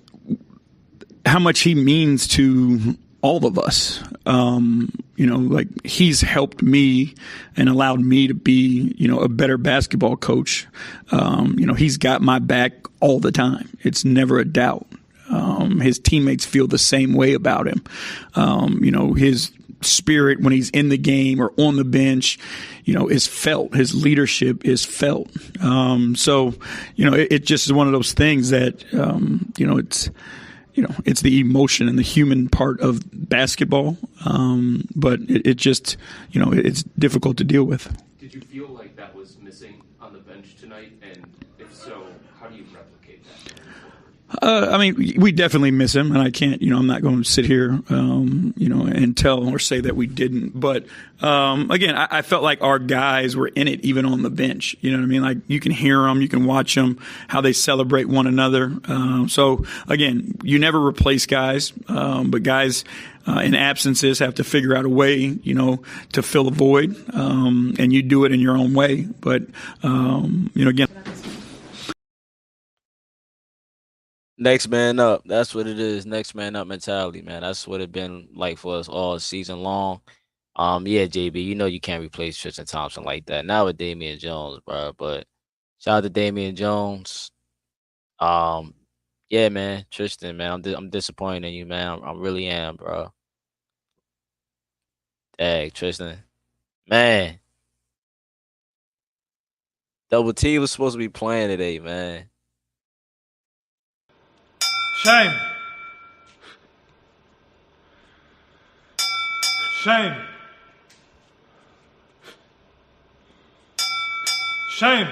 how much he means to all of us. He's helped me and allowed me to be, a better basketball coach. He's got my back all the time. It's never a doubt. His teammates feel the same way about him. His spirit when he's in the game or on the bench, is felt. His leadership is felt. It just is one of those things that, it's the emotion and the human part of basketball. But it just, it's difficult to deal with. Did you feel like that was missing on the bench tonight? And if so, how do you replicate that? We definitely miss him, and I can't, I'm not going to sit here, and tell or say that we didn't. But, again, I felt like our guys were in it even on the bench. You know what I mean? Like, you can hear them, you can watch them, how they celebrate one another. So, again, you never replace guys, but guys in absences have to figure out a way, to fill a void, and you do it in your own way. But, again. Next man up. That's what it is. Next man up mentality, man. That's what it been like for us all season long. Yeah, JB, you can't replace Tristan Thompson like that. Now with Damian Jones, bro. But Shout out to Damian Jones. Yeah, man, Tristan, man, I'm disappointed in you, man. I really am, bro. Dang, Tristan, man. Double T was supposed to be playing today, man. Shame. Shame. Shame.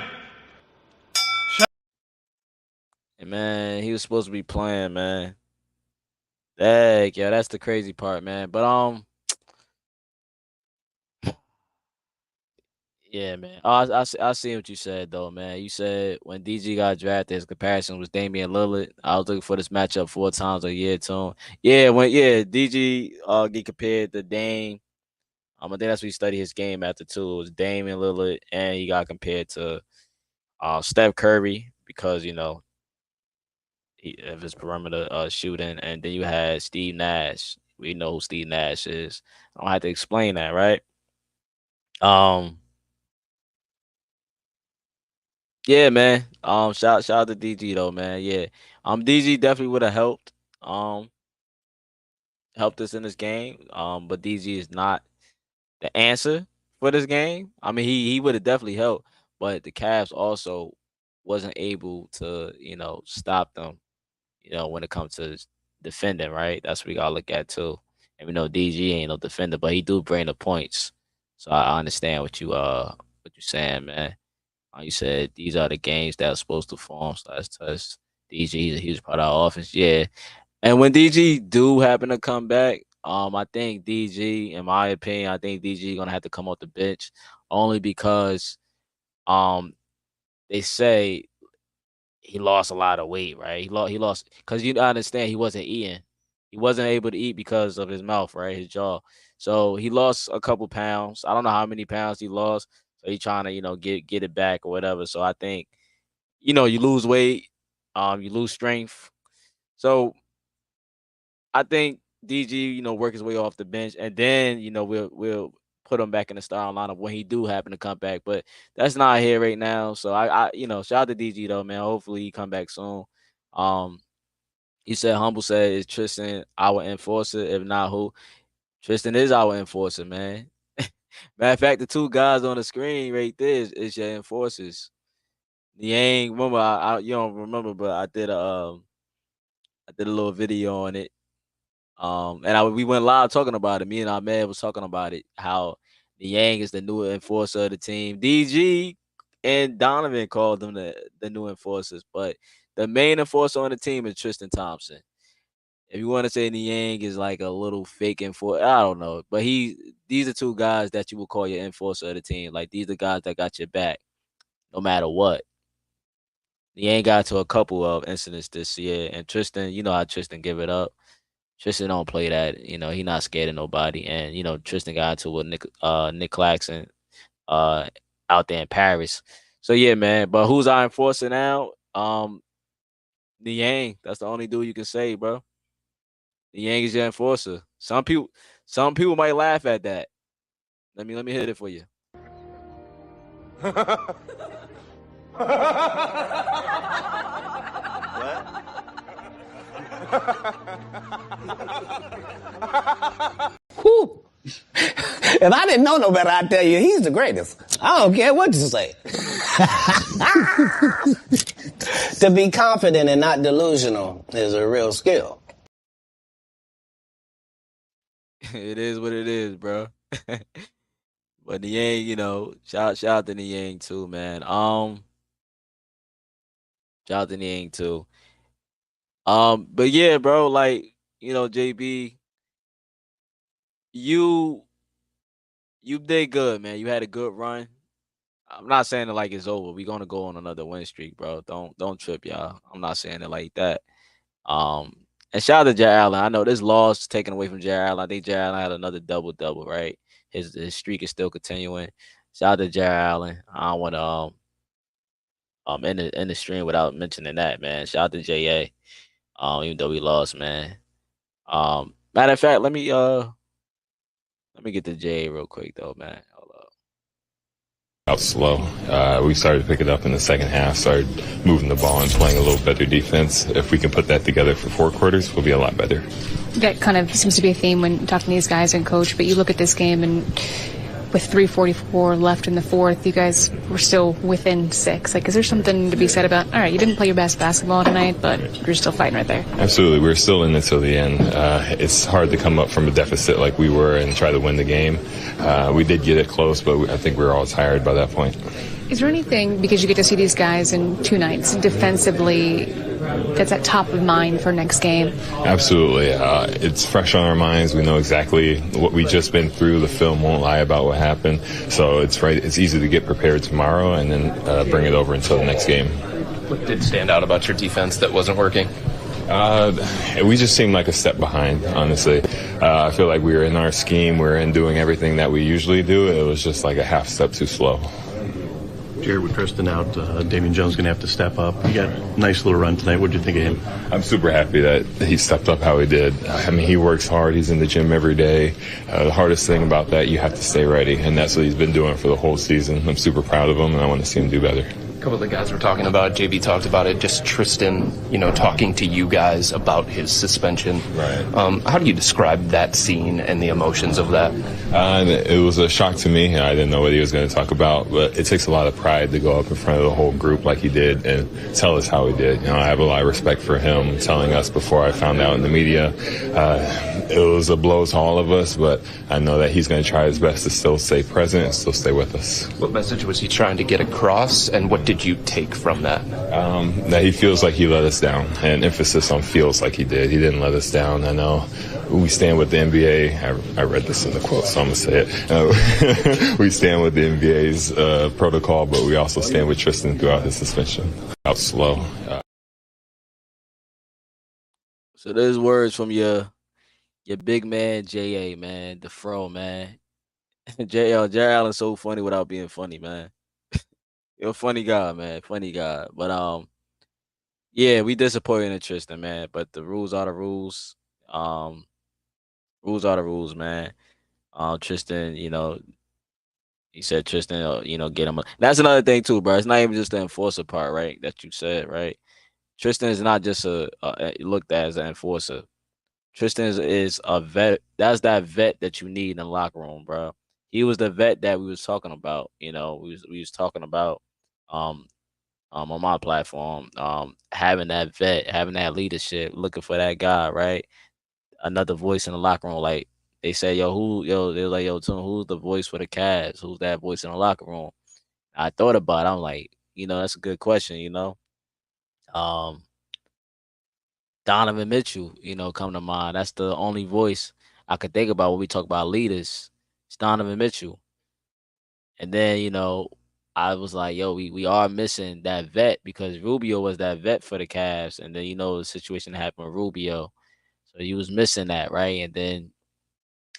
And man, he was supposed to be playing, man. Dang, yeah, that's the crazy part, man. But yeah, man. Oh, I see what you said though, man. You said when DG got drafted, his comparison was Damian Lillard. I was looking for this matchup 4 times a year too. Yeah, when DG get compared to Dame. I think that's what he studied his game after too. It was Damian Lillard, and he got compared to Steph Curry because of his perimeter shooting, and then you had Steve Nash. We know who Steve Nash is. I don't have to explain that, right? Yeah, man. Shout out to DG though, man. Yeah. DG definitely would have helped us in this game. But DG is not the answer for this game. I mean, he would have definitely helped, but the Cavs also wasn't able to, stop them, when it comes to defending, right? That's what we gotta look at too. And we know DG ain't no defender, but he do bring the points. So I understand what you're saying, man. You said these are the games that are supposed to form /test. DG, he's part of our offense, yeah. And when DG do happen to come back, I think DG, in my opinion, I think DG gonna have to come off the bench only because they say he lost a lot of weight, right? He lost because you understand he wasn't eating. He wasn't able to eat because of his mouth, right? His jaw. So he lost a couple pounds. I don't know how many pounds he lost. So he's trying to, get it back or whatever. So I think, you lose weight, you lose strength. So I think DG, work his way off the bench, and then we'll put him back in the starting lineup when he do happen to come back. But that's not here right now. So I shout out to DG though, man. Hopefully he come back soon. He said Humble said is Tristan our enforcer? If not, who? Tristan is our enforcer, man. Matter of fact, the two guys on the screen right there is your enforcers. Niang, remember you don't remember, but I did a little video on it. And we went live talking about it. Me and Ahmed was talking about it. How Niang is the new enforcer of the team. DG and Donovan called them the new enforcers, but the main enforcer on the team is Tristan Thompson. If you want to say Niang is like a little fake enforcer, I don't know. But these are two guys that you would call your enforcer of the team. Like these are guys that got your back no matter what. Niang got to a couple of incidents this year, and Tristan, you know how Tristan give it up. Tristan don't play that. He not scared of nobody. And Tristan got into with Nick Claxton out there in Paris. So yeah, man. But who's our enforcer now? Niang. That's the only dude you can say, bro. Niang is your enforcer. Some people might laugh at that. Let me hit it for you. Whew. If I didn't know no better, I'd tell you he's the greatest. I don't care what you say. To be confident and not delusional is a real skill. It is what it is, bro. But Niang, shout out to Niang too, man. Shout out to Niang too. But yeah, bro, like, JB, you did good, man. You had a good run. I'm not saying it like it's over. We're gonna go on another win streak, bro. Don't trip, y'all. I'm not saying it like that. And shout out to Jared Allen. I know this loss taken away from Jared Allen. I think Jared Allen had another double, right? His streak is still continuing. Shout out to Jared Allen. I don't want to end the stream without mentioning that, man. Shout out to JA. Even though we lost, man. Matter of fact, let me get to JA real quick though, man. Out slow. We started to pick it up in the second half, started moving the ball and playing a little better defense. If we can put that together for 4 quarters, we'll be a lot better. That kind of seems to be a theme when talking to these guys and coach, but you look at this game and with 3:44 left in the fourth, you guys were still within 6. Like, is there something to be said about, all right, you didn't play your best basketball tonight, but you're still fighting right there? Absolutely. We're still in it till the end. It's hard to come up from a deficit like we were and try to win the game. We did get it close, but I think we were all tired by that point. Is there anything, because you get to see these guys in 2 nights, defensively, that's at top of mind for next game? Absolutely. It's fresh on our minds. We know exactly what we just been through. The film won't lie about what happened. So it's easy to get prepared tomorrow and then bring it over until the next game. What did stand out about your defense that wasn't working? We just seemed like a step behind, honestly. I feel like we were in our scheme. We were in doing everything that we usually do. It was just like a half step too slow. Jared, with Tristan out, Damian Jones going to have to step up. You got a nice little run tonight. What did you think of him? I'm super happy that he stepped up how he did. I mean, he works hard. He's in the gym every day. The hardest thing about that, you have to stay ready, and that's what he's been doing for the whole season. I'm super proud of him, and I want to see him do better. A couple of the guys were talking about, JB talked about it, just Tristan, talking to you guys about his suspension. Right. How do you describe that scene and the emotions of that? It was a shock to me. I didn't know what he was going to talk about, but it takes a lot of pride to go up in front of the whole group like he did and tell us how he did. I have a lot of respect for him telling us before I found out in the media. It was a blow to all of us, but I know that he's going to try his best to still stay present and still stay with us. What message was he trying to get across, and what did you take from that? That he feels like he let us down, and emphasis on feels like he did. He didn't let us down. I know we stand with the NBA. I read this in the quote, so I'm going to say it. We stand with the NBA's protocol, but we also stand with Tristan throughout his suspension. Out slow. So there's words from your big man, J.A., man, the fro, man. Jared Allen's so funny without being funny, man. You're a funny guy, man. Funny guy. But yeah, we disappointed in Tristan, man. But the rules are the rules. Rules are the rules, man. Tristan, he said Tristan, get him. That's another thing too, bro. It's not even just the enforcer part, right? That you said, right? Tristan is not just looked at as an enforcer. Tristan is a vet. That's that vet that you need in the locker room, bro. He was the vet that we was talking about. We was talking about on my platform, having that vet, having that leadership, looking for that guy, right? Another voice in the locker room. Like they say, they're like, Tune, who's the voice for the Cavs? Who's that voice in the locker room? I thought about it. I'm like, that's a good question, Donovan Mitchell, come to mind. That's the only voice I could think about when we talk about leaders. It's Donovan Mitchell. And then, I was like, we are missing that vet because Rubio was that vet for the Cavs. And then, the situation happened with Rubio. So he was missing that, right? And then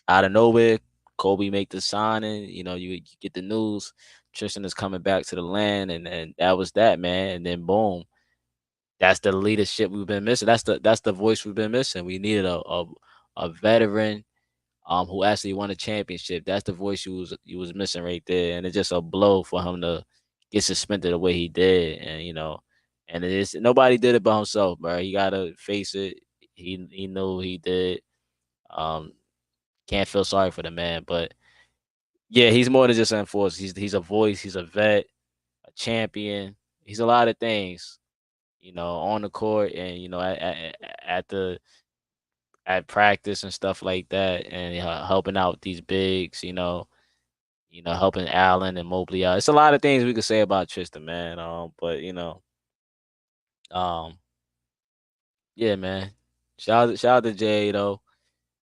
out of nowhere, Kobe make the signing. You get the news. Tristan is coming back to the land. And that was that, man. And then boom. That's the leadership we've been missing. That's the voice we've been missing. We needed a veteran who actually won a championship. That's the voice you was missing right there. And it's just a blow for him to get suspended the way he did. And and it is nobody did it by himself, bro. He gotta face it. He knew he did. Can't feel sorry for the man, but yeah, he's more than just an enforcer. He's a voice. He's a vet, a champion. He's a lot of things. On the court and at practice and stuff like that, and helping out these bigs, helping Allen and Mobley out. It's a lot of things we could say about Tristan, man. But yeah, man. Shout out to Jay though.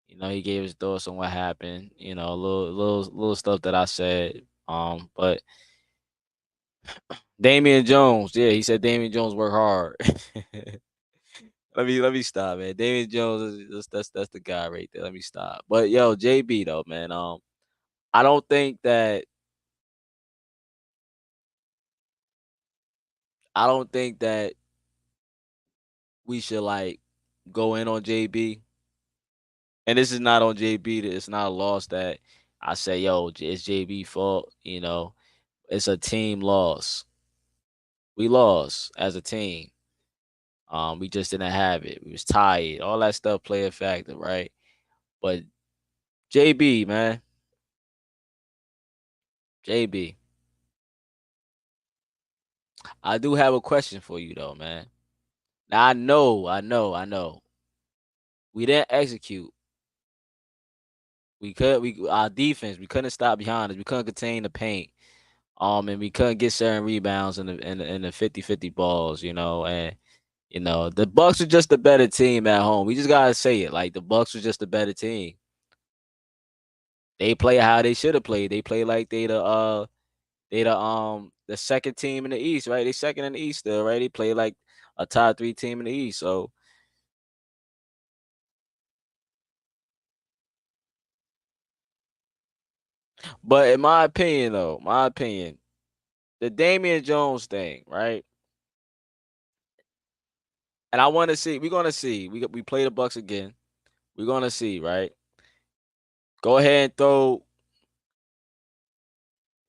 He gave his thoughts on what happened. Little stuff that I said. But Damian Jones, yeah, he said Damian Jones work hard. Let me stop, man. Damian Jones that's the guy right there. Let me stop. But yo, JB though, man. I don't think that we should go in on JB. And this is not on JB. It's not a loss that I say, yo, it's JB fault, It's a team loss. We lost as a team. We just didn't have it. We was tired. All that stuff play a factor, right? But JB, man. JB. I do have a question for you though, man. Now I know. We didn't execute. We our defense, we couldn't stop behind us. We couldn't contain the paint. And we couldn't get certain rebounds in the 50-50 balls, and the Bucks are just a better team at home. We just gotta say it. Like the Bucks are just a better team. They play how they should have played. They play like the second team in the East, right? They second in the East still, right? They play like a top 3 team in the East. So but in my opinion though, the Damian Jones thing, right? And I want to see, we're gonna see. We play the Bucks again. We're gonna see, right? Go ahead and throw.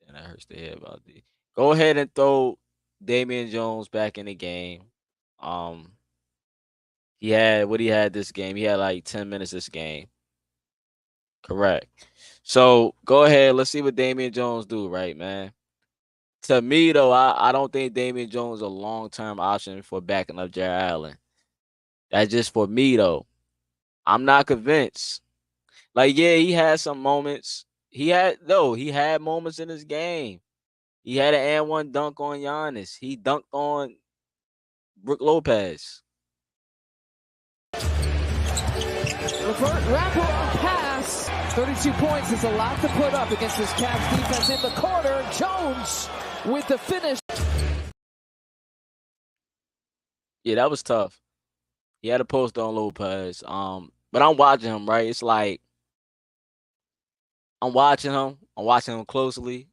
And that hurts to hear about the. Go ahead and throw Damian Jones back in the game. Um, he had this game. He had like 10 minutes this game. Correct. So go ahead. Let's see what Damian Jones do, right, man? To me though, I don't think Damian Jones is a long-term option for backing up Jared Allen. That's just for me though. I'm not convinced. Like, yeah, he had some moments. He had moments in his game. He had an and one dunk on Giannis. He dunked on Brook Lopez. Revert wraparound pass. 32 points is a lot to put up against this Cavs defense in the corner. Jones with the finish. Yeah, that was tough. He had a post on Lopez. But I'm watching him, right? It's like I'm watching him. I'm watching him closely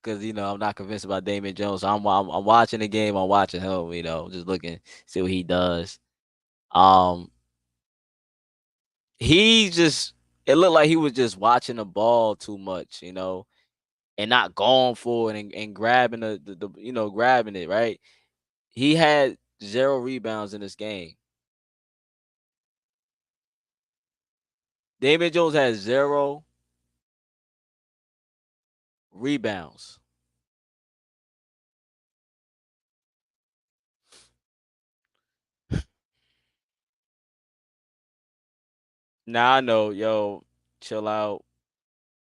because I'm not convinced about Damian Jones. So I'm watching the game. I'm watching him. Just looking, see what he does. Um, he just it looked like he was just watching the ball too much, and not going for it and grabbing the grabbing it, right? He had 0 rebounds in this game. Damian Jones has 0 rebounds. Now I know, chill out.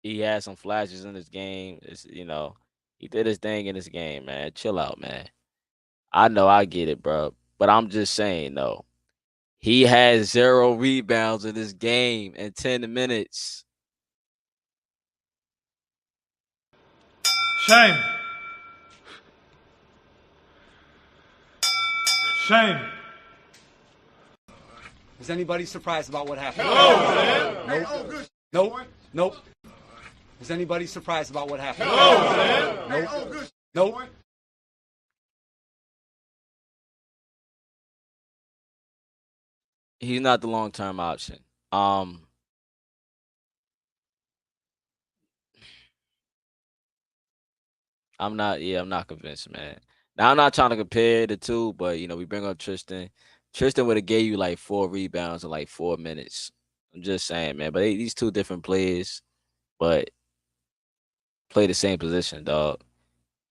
He had some flashes in this game. He did his thing in this game, man. Chill out, man. I know, I get it, bro. But I'm just saying, though. He has 0 rebounds in this game in 10 minutes. Shame. Shame. Is anybody surprised about what happened? No, man. Nope. Nope. Nope. Is anybody surprised about what happened? No, man. Nope. Nope. He's not the long-term option. I'm not convinced, man. Now I'm not trying to compare the two, but we bring up Tristan. Tristan would have gave you like 4 rebounds in like 4 minutes. I'm just saying, man. But these two different players, but play the same position, dog.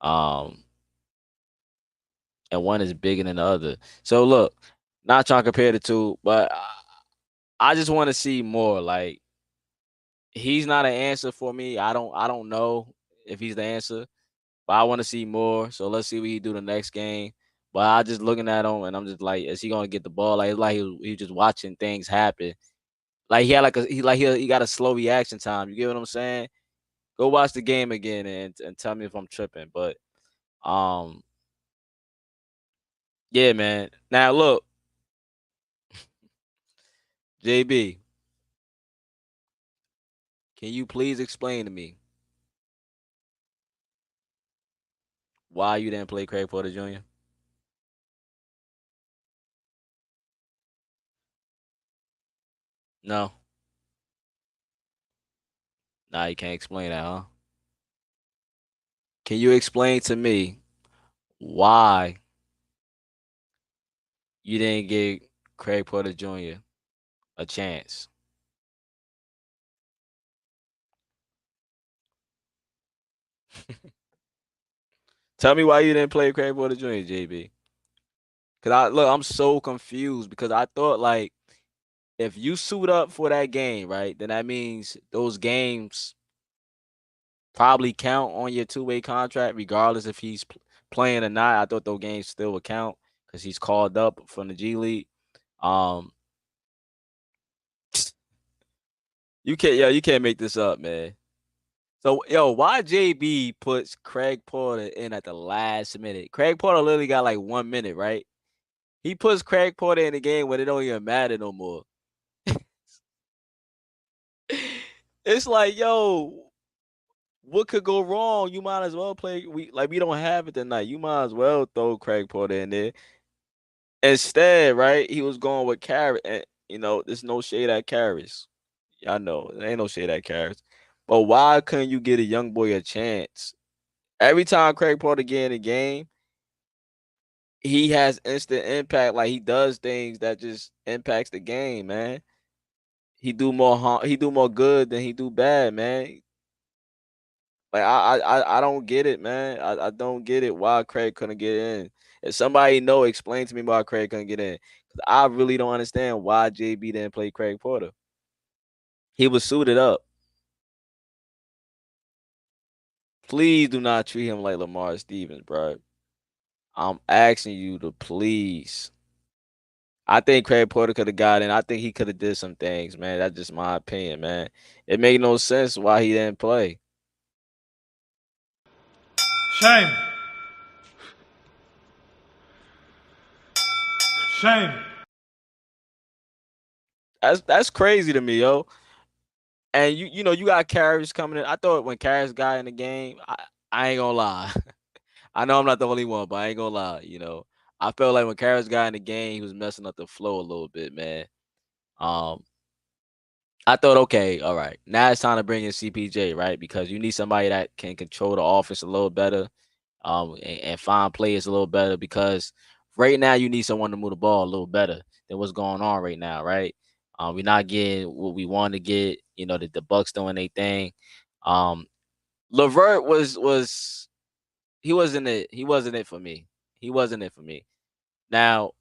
And one is bigger than the other. So look, not trying to compare the two, but I just want to see more. Like, he's not an answer for me. I don't know if he's the answer, but I want to see more. So let's see what he do the next game. But I just looking at him and I'm just like, is he gonna get the ball? Like, it's like he just watching things happen. Like he had he got a slow reaction time. You get what I'm saying? Go watch the game again and tell me if I'm tripping. But yeah, man. Now look, JB, can you please explain to me why you didn't play Craig Porter Jr.? No. Nah, you can't explain that, huh? Can you explain to me why you didn't give Craig Porter Jr. a chance? Tell me why you didn't play Craig Porter Jr., JB. Cause I'm so confused because I thought like if you suit up for that game, right, then that means those games probably count on your two-way contract, regardless if he's playing or not. I thought those games still would count because he's called up from the G League. Um, you can't make this up, man. So, why JB puts Craig Porter in at the last minute? Craig Porter literally got like 1 minute, right? He puts Craig Porter in the game when it don't even matter no more. It's like, what could go wrong? You might as well play. We don't have it tonight. You might as well throw Craig Porter in there. Instead, right? He was going with Carrot, and there's no shade at Carrots. I know there ain't no shade at Carrots, but why couldn't you get a young boy a chance? Every time Craig Porter get in the game, he has instant impact. Like he does things that just impacts the game, man. He do more harm, he do more good than he do bad, man. Like I don't get it, man. I don't get it why Craig couldn't get in. If somebody know, explain to me why Craig couldn't get in. 'Cause I really don't understand why JB didn't play Craig Porter. He was suited up. Please do not treat him like Lamar Stevens, bro. I'm asking you to please. I think Craig Porter could have got in. I think he could have did some things, man. That's just my opinion, man. It made no sense why he didn't play. Shame. Shame. That's crazy to me, yo. And you got Karras coming in. I thought when Karras got in the game, I ain't gonna lie. I know I'm not the only one, but I ain't gonna lie. I felt like when Karras got in the game, he was messing up the flow a little bit, man. I thought, okay, all right, now it's time to bring in CPJ, right? Because you need somebody that can control the offense a little better, and find players a little better. Because right now you need someone to move the ball a little better than what's going on right now, right? We're not getting what we want to get. The Bucks doing their thing. Levert was he wasn't it. He wasn't it for me. He wasn't it for me. Now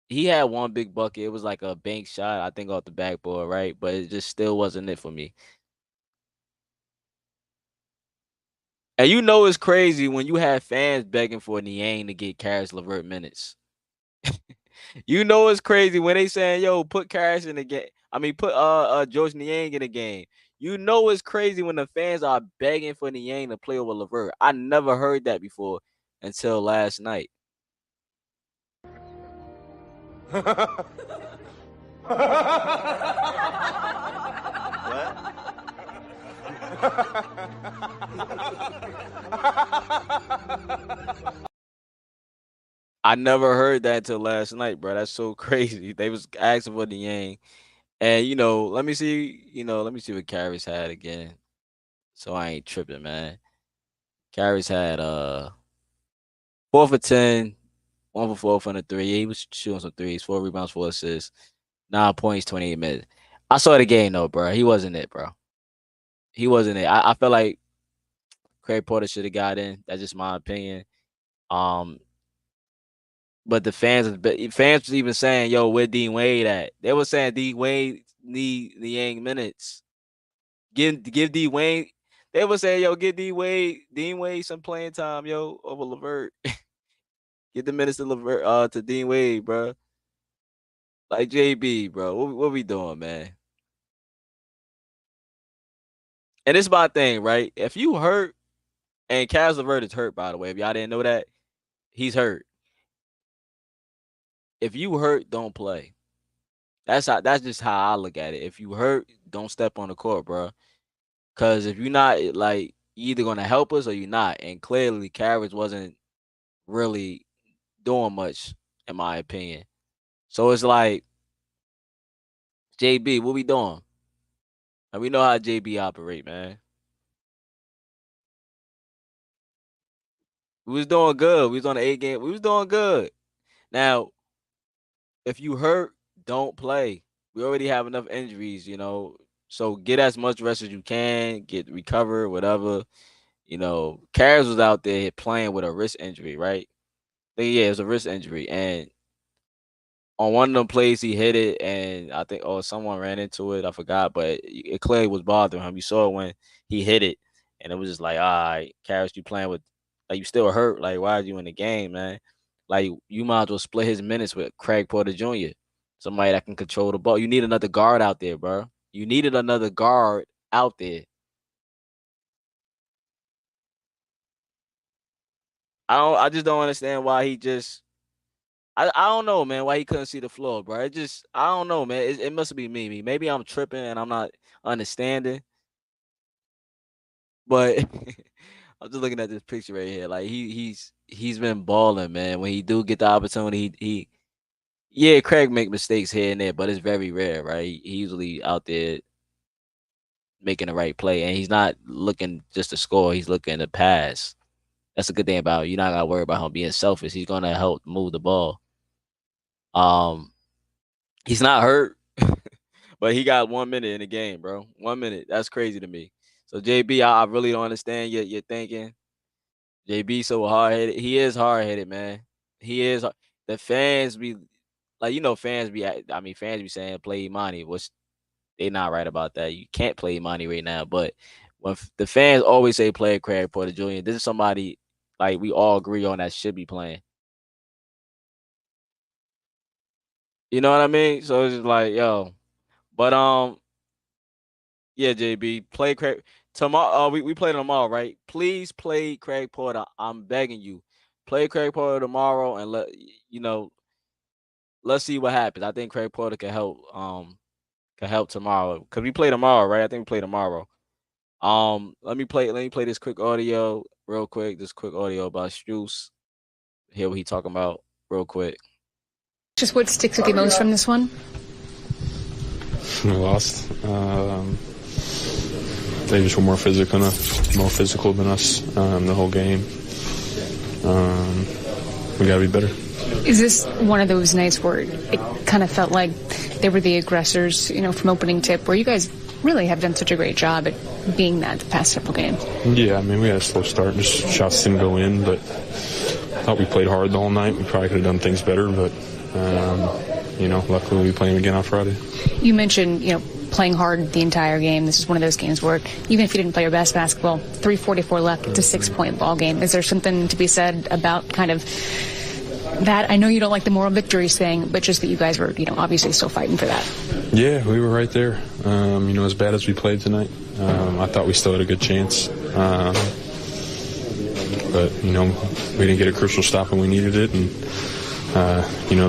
he had one big bucket. It was like a bank shot, I think, off the backboard, right? But it just still wasn't it for me. And it's crazy when you have fans begging for Niang to get Karis LeVert minutes. It's crazy when they saying, "Yo, put Karis in the game." I mean, put George Niang in the game. It's crazy when the fans are begging for Niang to play over LeVert. I never heard that before until last night. I never heard that until last night, bro. That's so crazy. They was asking for the Yang. And let me see, what Carries had again. So I ain't tripping, man. Carries had 4 for 10, 1 for 4 from the three. Yeah, he was shooting some threes, 4 rebounds, 4 assists, 9 points, 28 minutes. I saw the game though, bro. He wasn't it, bro. He wasn't it. I felt like Craig Porter should have got in. That's just my opinion. But the fans was even saying, "Yo, where Dean Wade at?" They were saying Dean Wade need the Yang minutes. Give D Wade. They were saying, "Yo, give Dean Wade some playing time, yo, over Levert. Get the minutes to Levert, to Dean Wade, bro. Like JB, bro. What we doing, man?" And it's my thing, right? If you hurt, and Cass Levert is hurt, by the way. If y'all didn't know that, he's hurt. If you hurt, don't play. That's just how I look at it. If you hurt, don't step on the court, bro. Cause if you're not like you either gonna help us or you're not. And clearly Carrots wasn't really doing much, in my opinion. So it's like, JB, what we doing? And we know how JB operate, man. We was doing good. We was on the 8 game. We was doing good. Now, if you hurt, don't play. We already have enough injuries, So get as much rest as you can, get recover, whatever. Karras was out there playing with a wrist injury, right? Yeah, it was a wrist injury. And on one of them plays, he hit it, and I think someone ran into it. I forgot, but it clearly was bothering him. You saw it when he hit it, and it was just like, all right, Karras, you playing with, like, you still hurt. Like, why are you in the game, man? Like, you might as well split his minutes with Craig Porter Jr., somebody that can control the ball. You need another guard out there, bro. You needed another guard out there. I just don't understand why he just. I don't know, man, why he couldn't see the floor, bro. I don't know, man. It must be me. Maybe I'm tripping and I'm not understanding. But I'm just looking at this picture right here. Like he's been balling, man. When he do get the opportunity, yeah, Craig make mistakes here and there, but it's very rare, right? He usually out there making the right play, and he's not looking just to score. He's looking to pass. That's a good thing about him. You're not gotta worry about him being selfish. He's gonna help move the ball. He's not hurt, but he got 1 minute in the game, bro. 1 minute. That's crazy to me. So JB, I really don't understand your thinking. JB so hard headed. He is hard headed, man. He is. The fans be like, fans be saying play Imani, which they not right about that. You can't play Imani right now. But when the fans always say play Craig Porter Jr., this is somebody like we all agree on that should be playing. You know what I mean? So it's just like, yo. But yeah, JB, play Craig tomorrow. We play tomorrow, right? Please play Craig Porter. I'm begging you. Play Craig Porter tomorrow and let's see what happens. I think Craig Porter can help tomorrow. Cause we play tomorrow, right? I think we play tomorrow. Let me play this quick audio real quick. This quick audio about Strus. Hear what he talking about real quick. Just what sticks with you most from this one? We lost. They just were more physical than us the whole game. We got to be better. Is this one of those nights where it kind of felt like they were the aggressors, from opening tip, where you guys really have done such a great job at being that the past couple games? Yeah, we had a slow start. Just shots didn't go in, but I thought we played hard the whole night. We probably could have done things better, but luckily we play them again on Friday. You mentioned, playing hard the entire game. This is one of those games where even if you didn't play your best basketball, 3:44 left, it's a 6-point ball game. Is there something to be said about kind of that? I know you don't like the moral victories thing, but just that you guys were, obviously still fighting for that. Yeah, we were right there. As bad as we played tonight, I thought we still had a good chance. But we didn't get a crucial stop when we needed it, and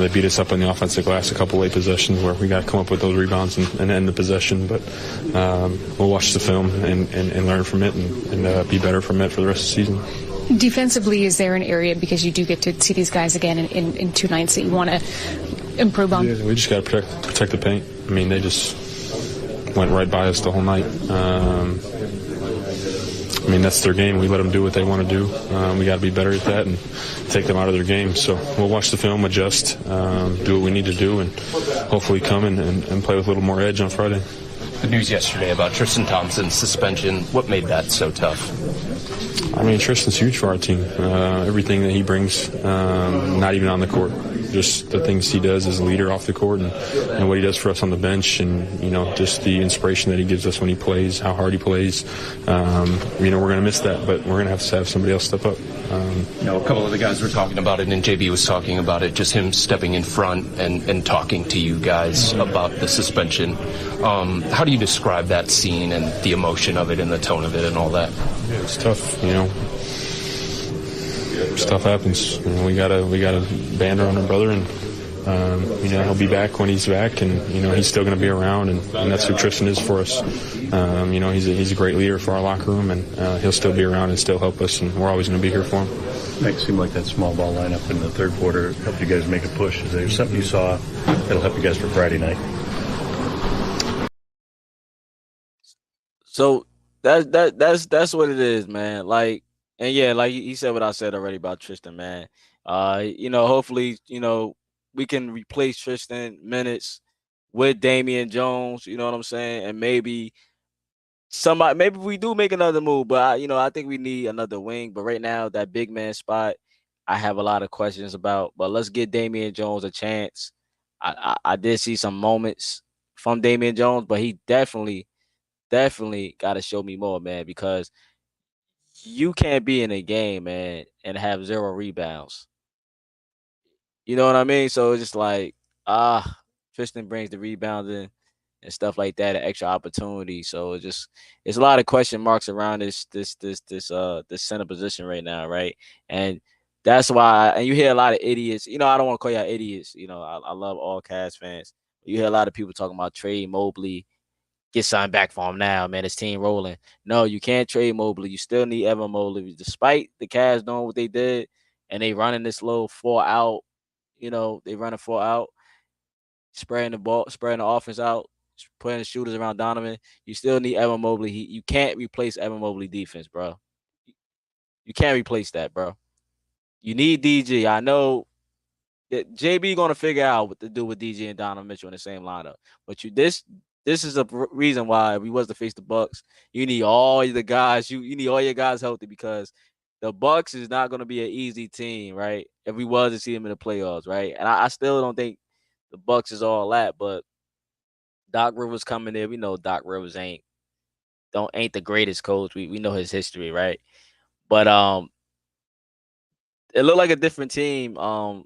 they beat us up on the offensive glass a couple late possessions where we got to come up with those rebounds and end the possession. But we'll watch the film and learn from it and be better from it for the rest of the season. Defensively, is there an area, because you do get to see these guys again in 2 nights, that you want to improve on? Yeah, we just got to protect the paint. They just went right by us the whole night. That's their game. We let them do what they want to do. We got to be better at that and take them out of their game. So we'll watch the film, adjust, do what we need to do, and hopefully come and play with a little more edge on Friday. The news yesterday about Tristan Thompson's suspension, what made that so tough? Tristan's huge for our team. Everything that he brings, not even on the court, just the things he does as a leader off the court and what he does for us on the bench, and just the inspiration that he gives us when he plays, how hard he plays. We're going to miss that, but we're going to have somebody else step up. A couple of the guys were talking about it, and JB was talking about it, just him stepping in front and talking to you guys about the suspension. How do you describe that scene and the emotion of it and the tone of it and all that? Yeah, it's tough, Stuff happens. We got a banner on our brother, and he'll be back when he's back, and he's still going to be around, and that's who Tristan is for us. He's a great leader for our locker room, and he'll still be around and still help us, and we're always going to be here for him. It seemed like that small ball lineup in the third quarter helped you guys make a push. Is there something you saw that'll help you guys for Friday night? So that's what it is, man. Like, And yeah, like he said what I said already about Tristan, man. Hopefully, we can replace Tristan minutes with Damian Jones, you know what I'm saying? And maybe we do make another move, but I think we need another wing. But right now, that big man spot, I have a lot of questions about. But let's give Damian Jones a chance. I did see some moments from Damian Jones, but he definitely got to show me more, man, because you can't be in a game, man, and have 0 rebounds. You know what I mean? So it's just like, Tristan brings the rebounding and stuff like that, an extra opportunity. So it's a lot of question marks around this center position right now, right? And that's why, and you hear a lot of idiots. I don't want to call y'all idiots. I love all Cavs fans. You hear a lot of people talking about trade Mobley, get something back for him now, man. His team rolling. No, you can't trade Mobley. You still need Evan Mobley, despite the Cavs doing what they did, and they running this little 4 out. They running 4 out, spreading the offense out, putting the shooters around Donovan. You still need Evan Mobley. You can't replace Evan Mobley defense, bro. You can't replace that, bro. You need DG. I know that JB gonna figure out what to do with DG and Donovan Mitchell in the same lineup. But this is a reason why we was to face the Bucks. You need all the guys. You need all your guys healthy, because the Bucks is not going to be an easy team, right? If we was to see them in the playoffs, right? And I still don't think the Bucks is all that, but Doc Rivers coming in. We know Doc Rivers ain't the greatest coach. We know his history, right? But it looked like a different team from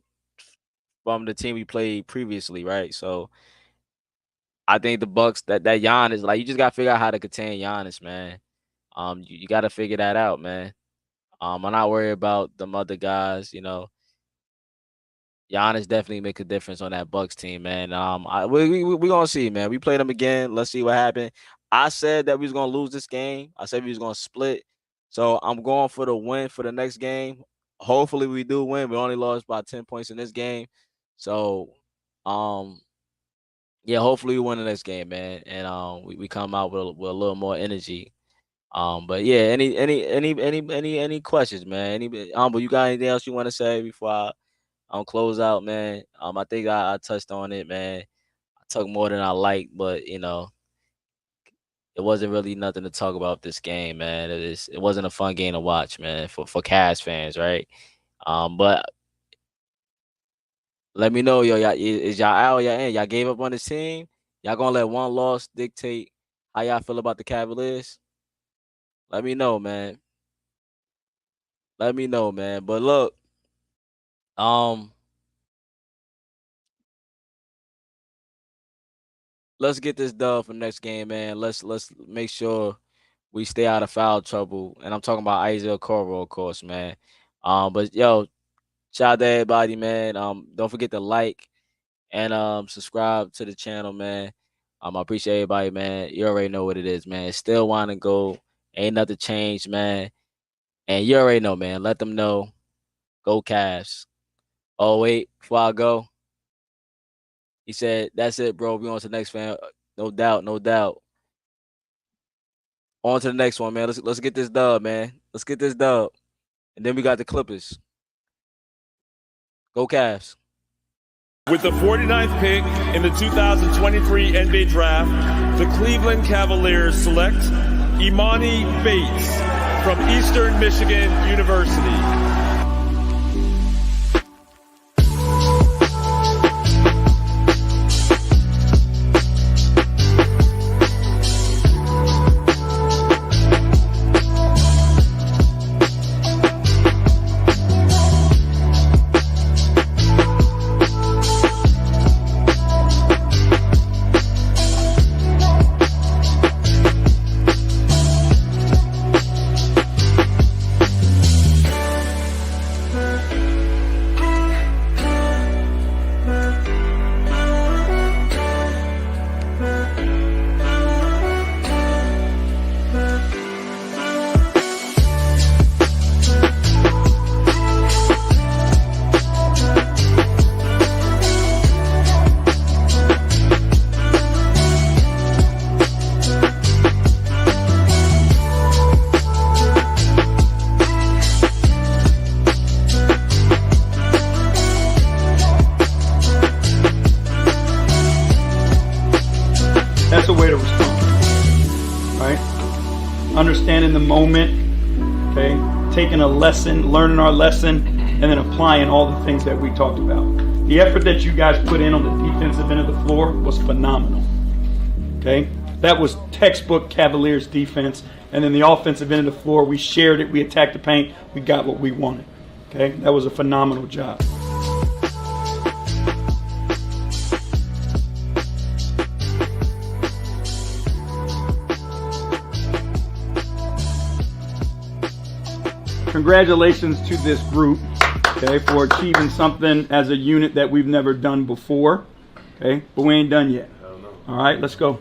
the team we played previously, right? So I think the Bucks, that Giannis, like, you just gotta figure out how to contain Giannis, man. You gotta figure that out, man. I'm not worried about them other guys, Giannis definitely make a difference on that Bucks team, man. We gonna see, man. We play them again. Let's see what happened. I said that we was gonna lose this game. I said we was gonna split. So I'm going for the win for the next game. Hopefully we do win. We only lost by 10 points in this game. So yeah, hopefully we win the next game, man. And we come out with a little more energy. But yeah, any questions, man? But you got anything else you want to say before I close out, man? I think I touched on it, man. I talked more than I like, but it wasn't really nothing to talk about this game, man. It wasn't a fun game to watch, man, for Cavs fans, right? But let me know, is y'all out or y'all in? Y'all gave up on this team? Y'all gonna let one loss dictate how y'all feel about the Cavaliers? Let me know, man. Let me know, man. But look, let's get this dub for next game, man. Let's make sure we stay out of foul trouble. And I'm talking about Isaiah Coro, of course, man. But yo, shout out to everybody, man. Don't forget to like and subscribe to the channel, man. I appreciate everybody, man. You already know what it is, man. Still want to go. Ain't nothing changed, man. And you already know, man. Let them know. Go Cavs. Oh, wait. Before I go, he said, that's it, bro. We on to the next, fan. No doubt. No doubt. On to the next one, man. Let's get this dub, man. Let's get this dub. And then we got the Clippers. Go Cavs. With the 49th pick in the 2023 NBA Draft, the Cleveland Cavaliers select Imani Bates from Eastern Michigan University. understanding the moment, okay, taking a lesson, learning our lesson, and then applying all the things that we talked about. The effort that you guys put in on the defensive end of the floor was phenomenal. Okay? That was textbook Cavaliers defense. And then the offensive end of the floor, we shared it, we attacked the paint, we got what we wanted. Okay? That was a phenomenal job. Congratulations to this group, okay, for achieving something as a unit that we've never done before. Okay? But we ain't done yet. All right, let's go.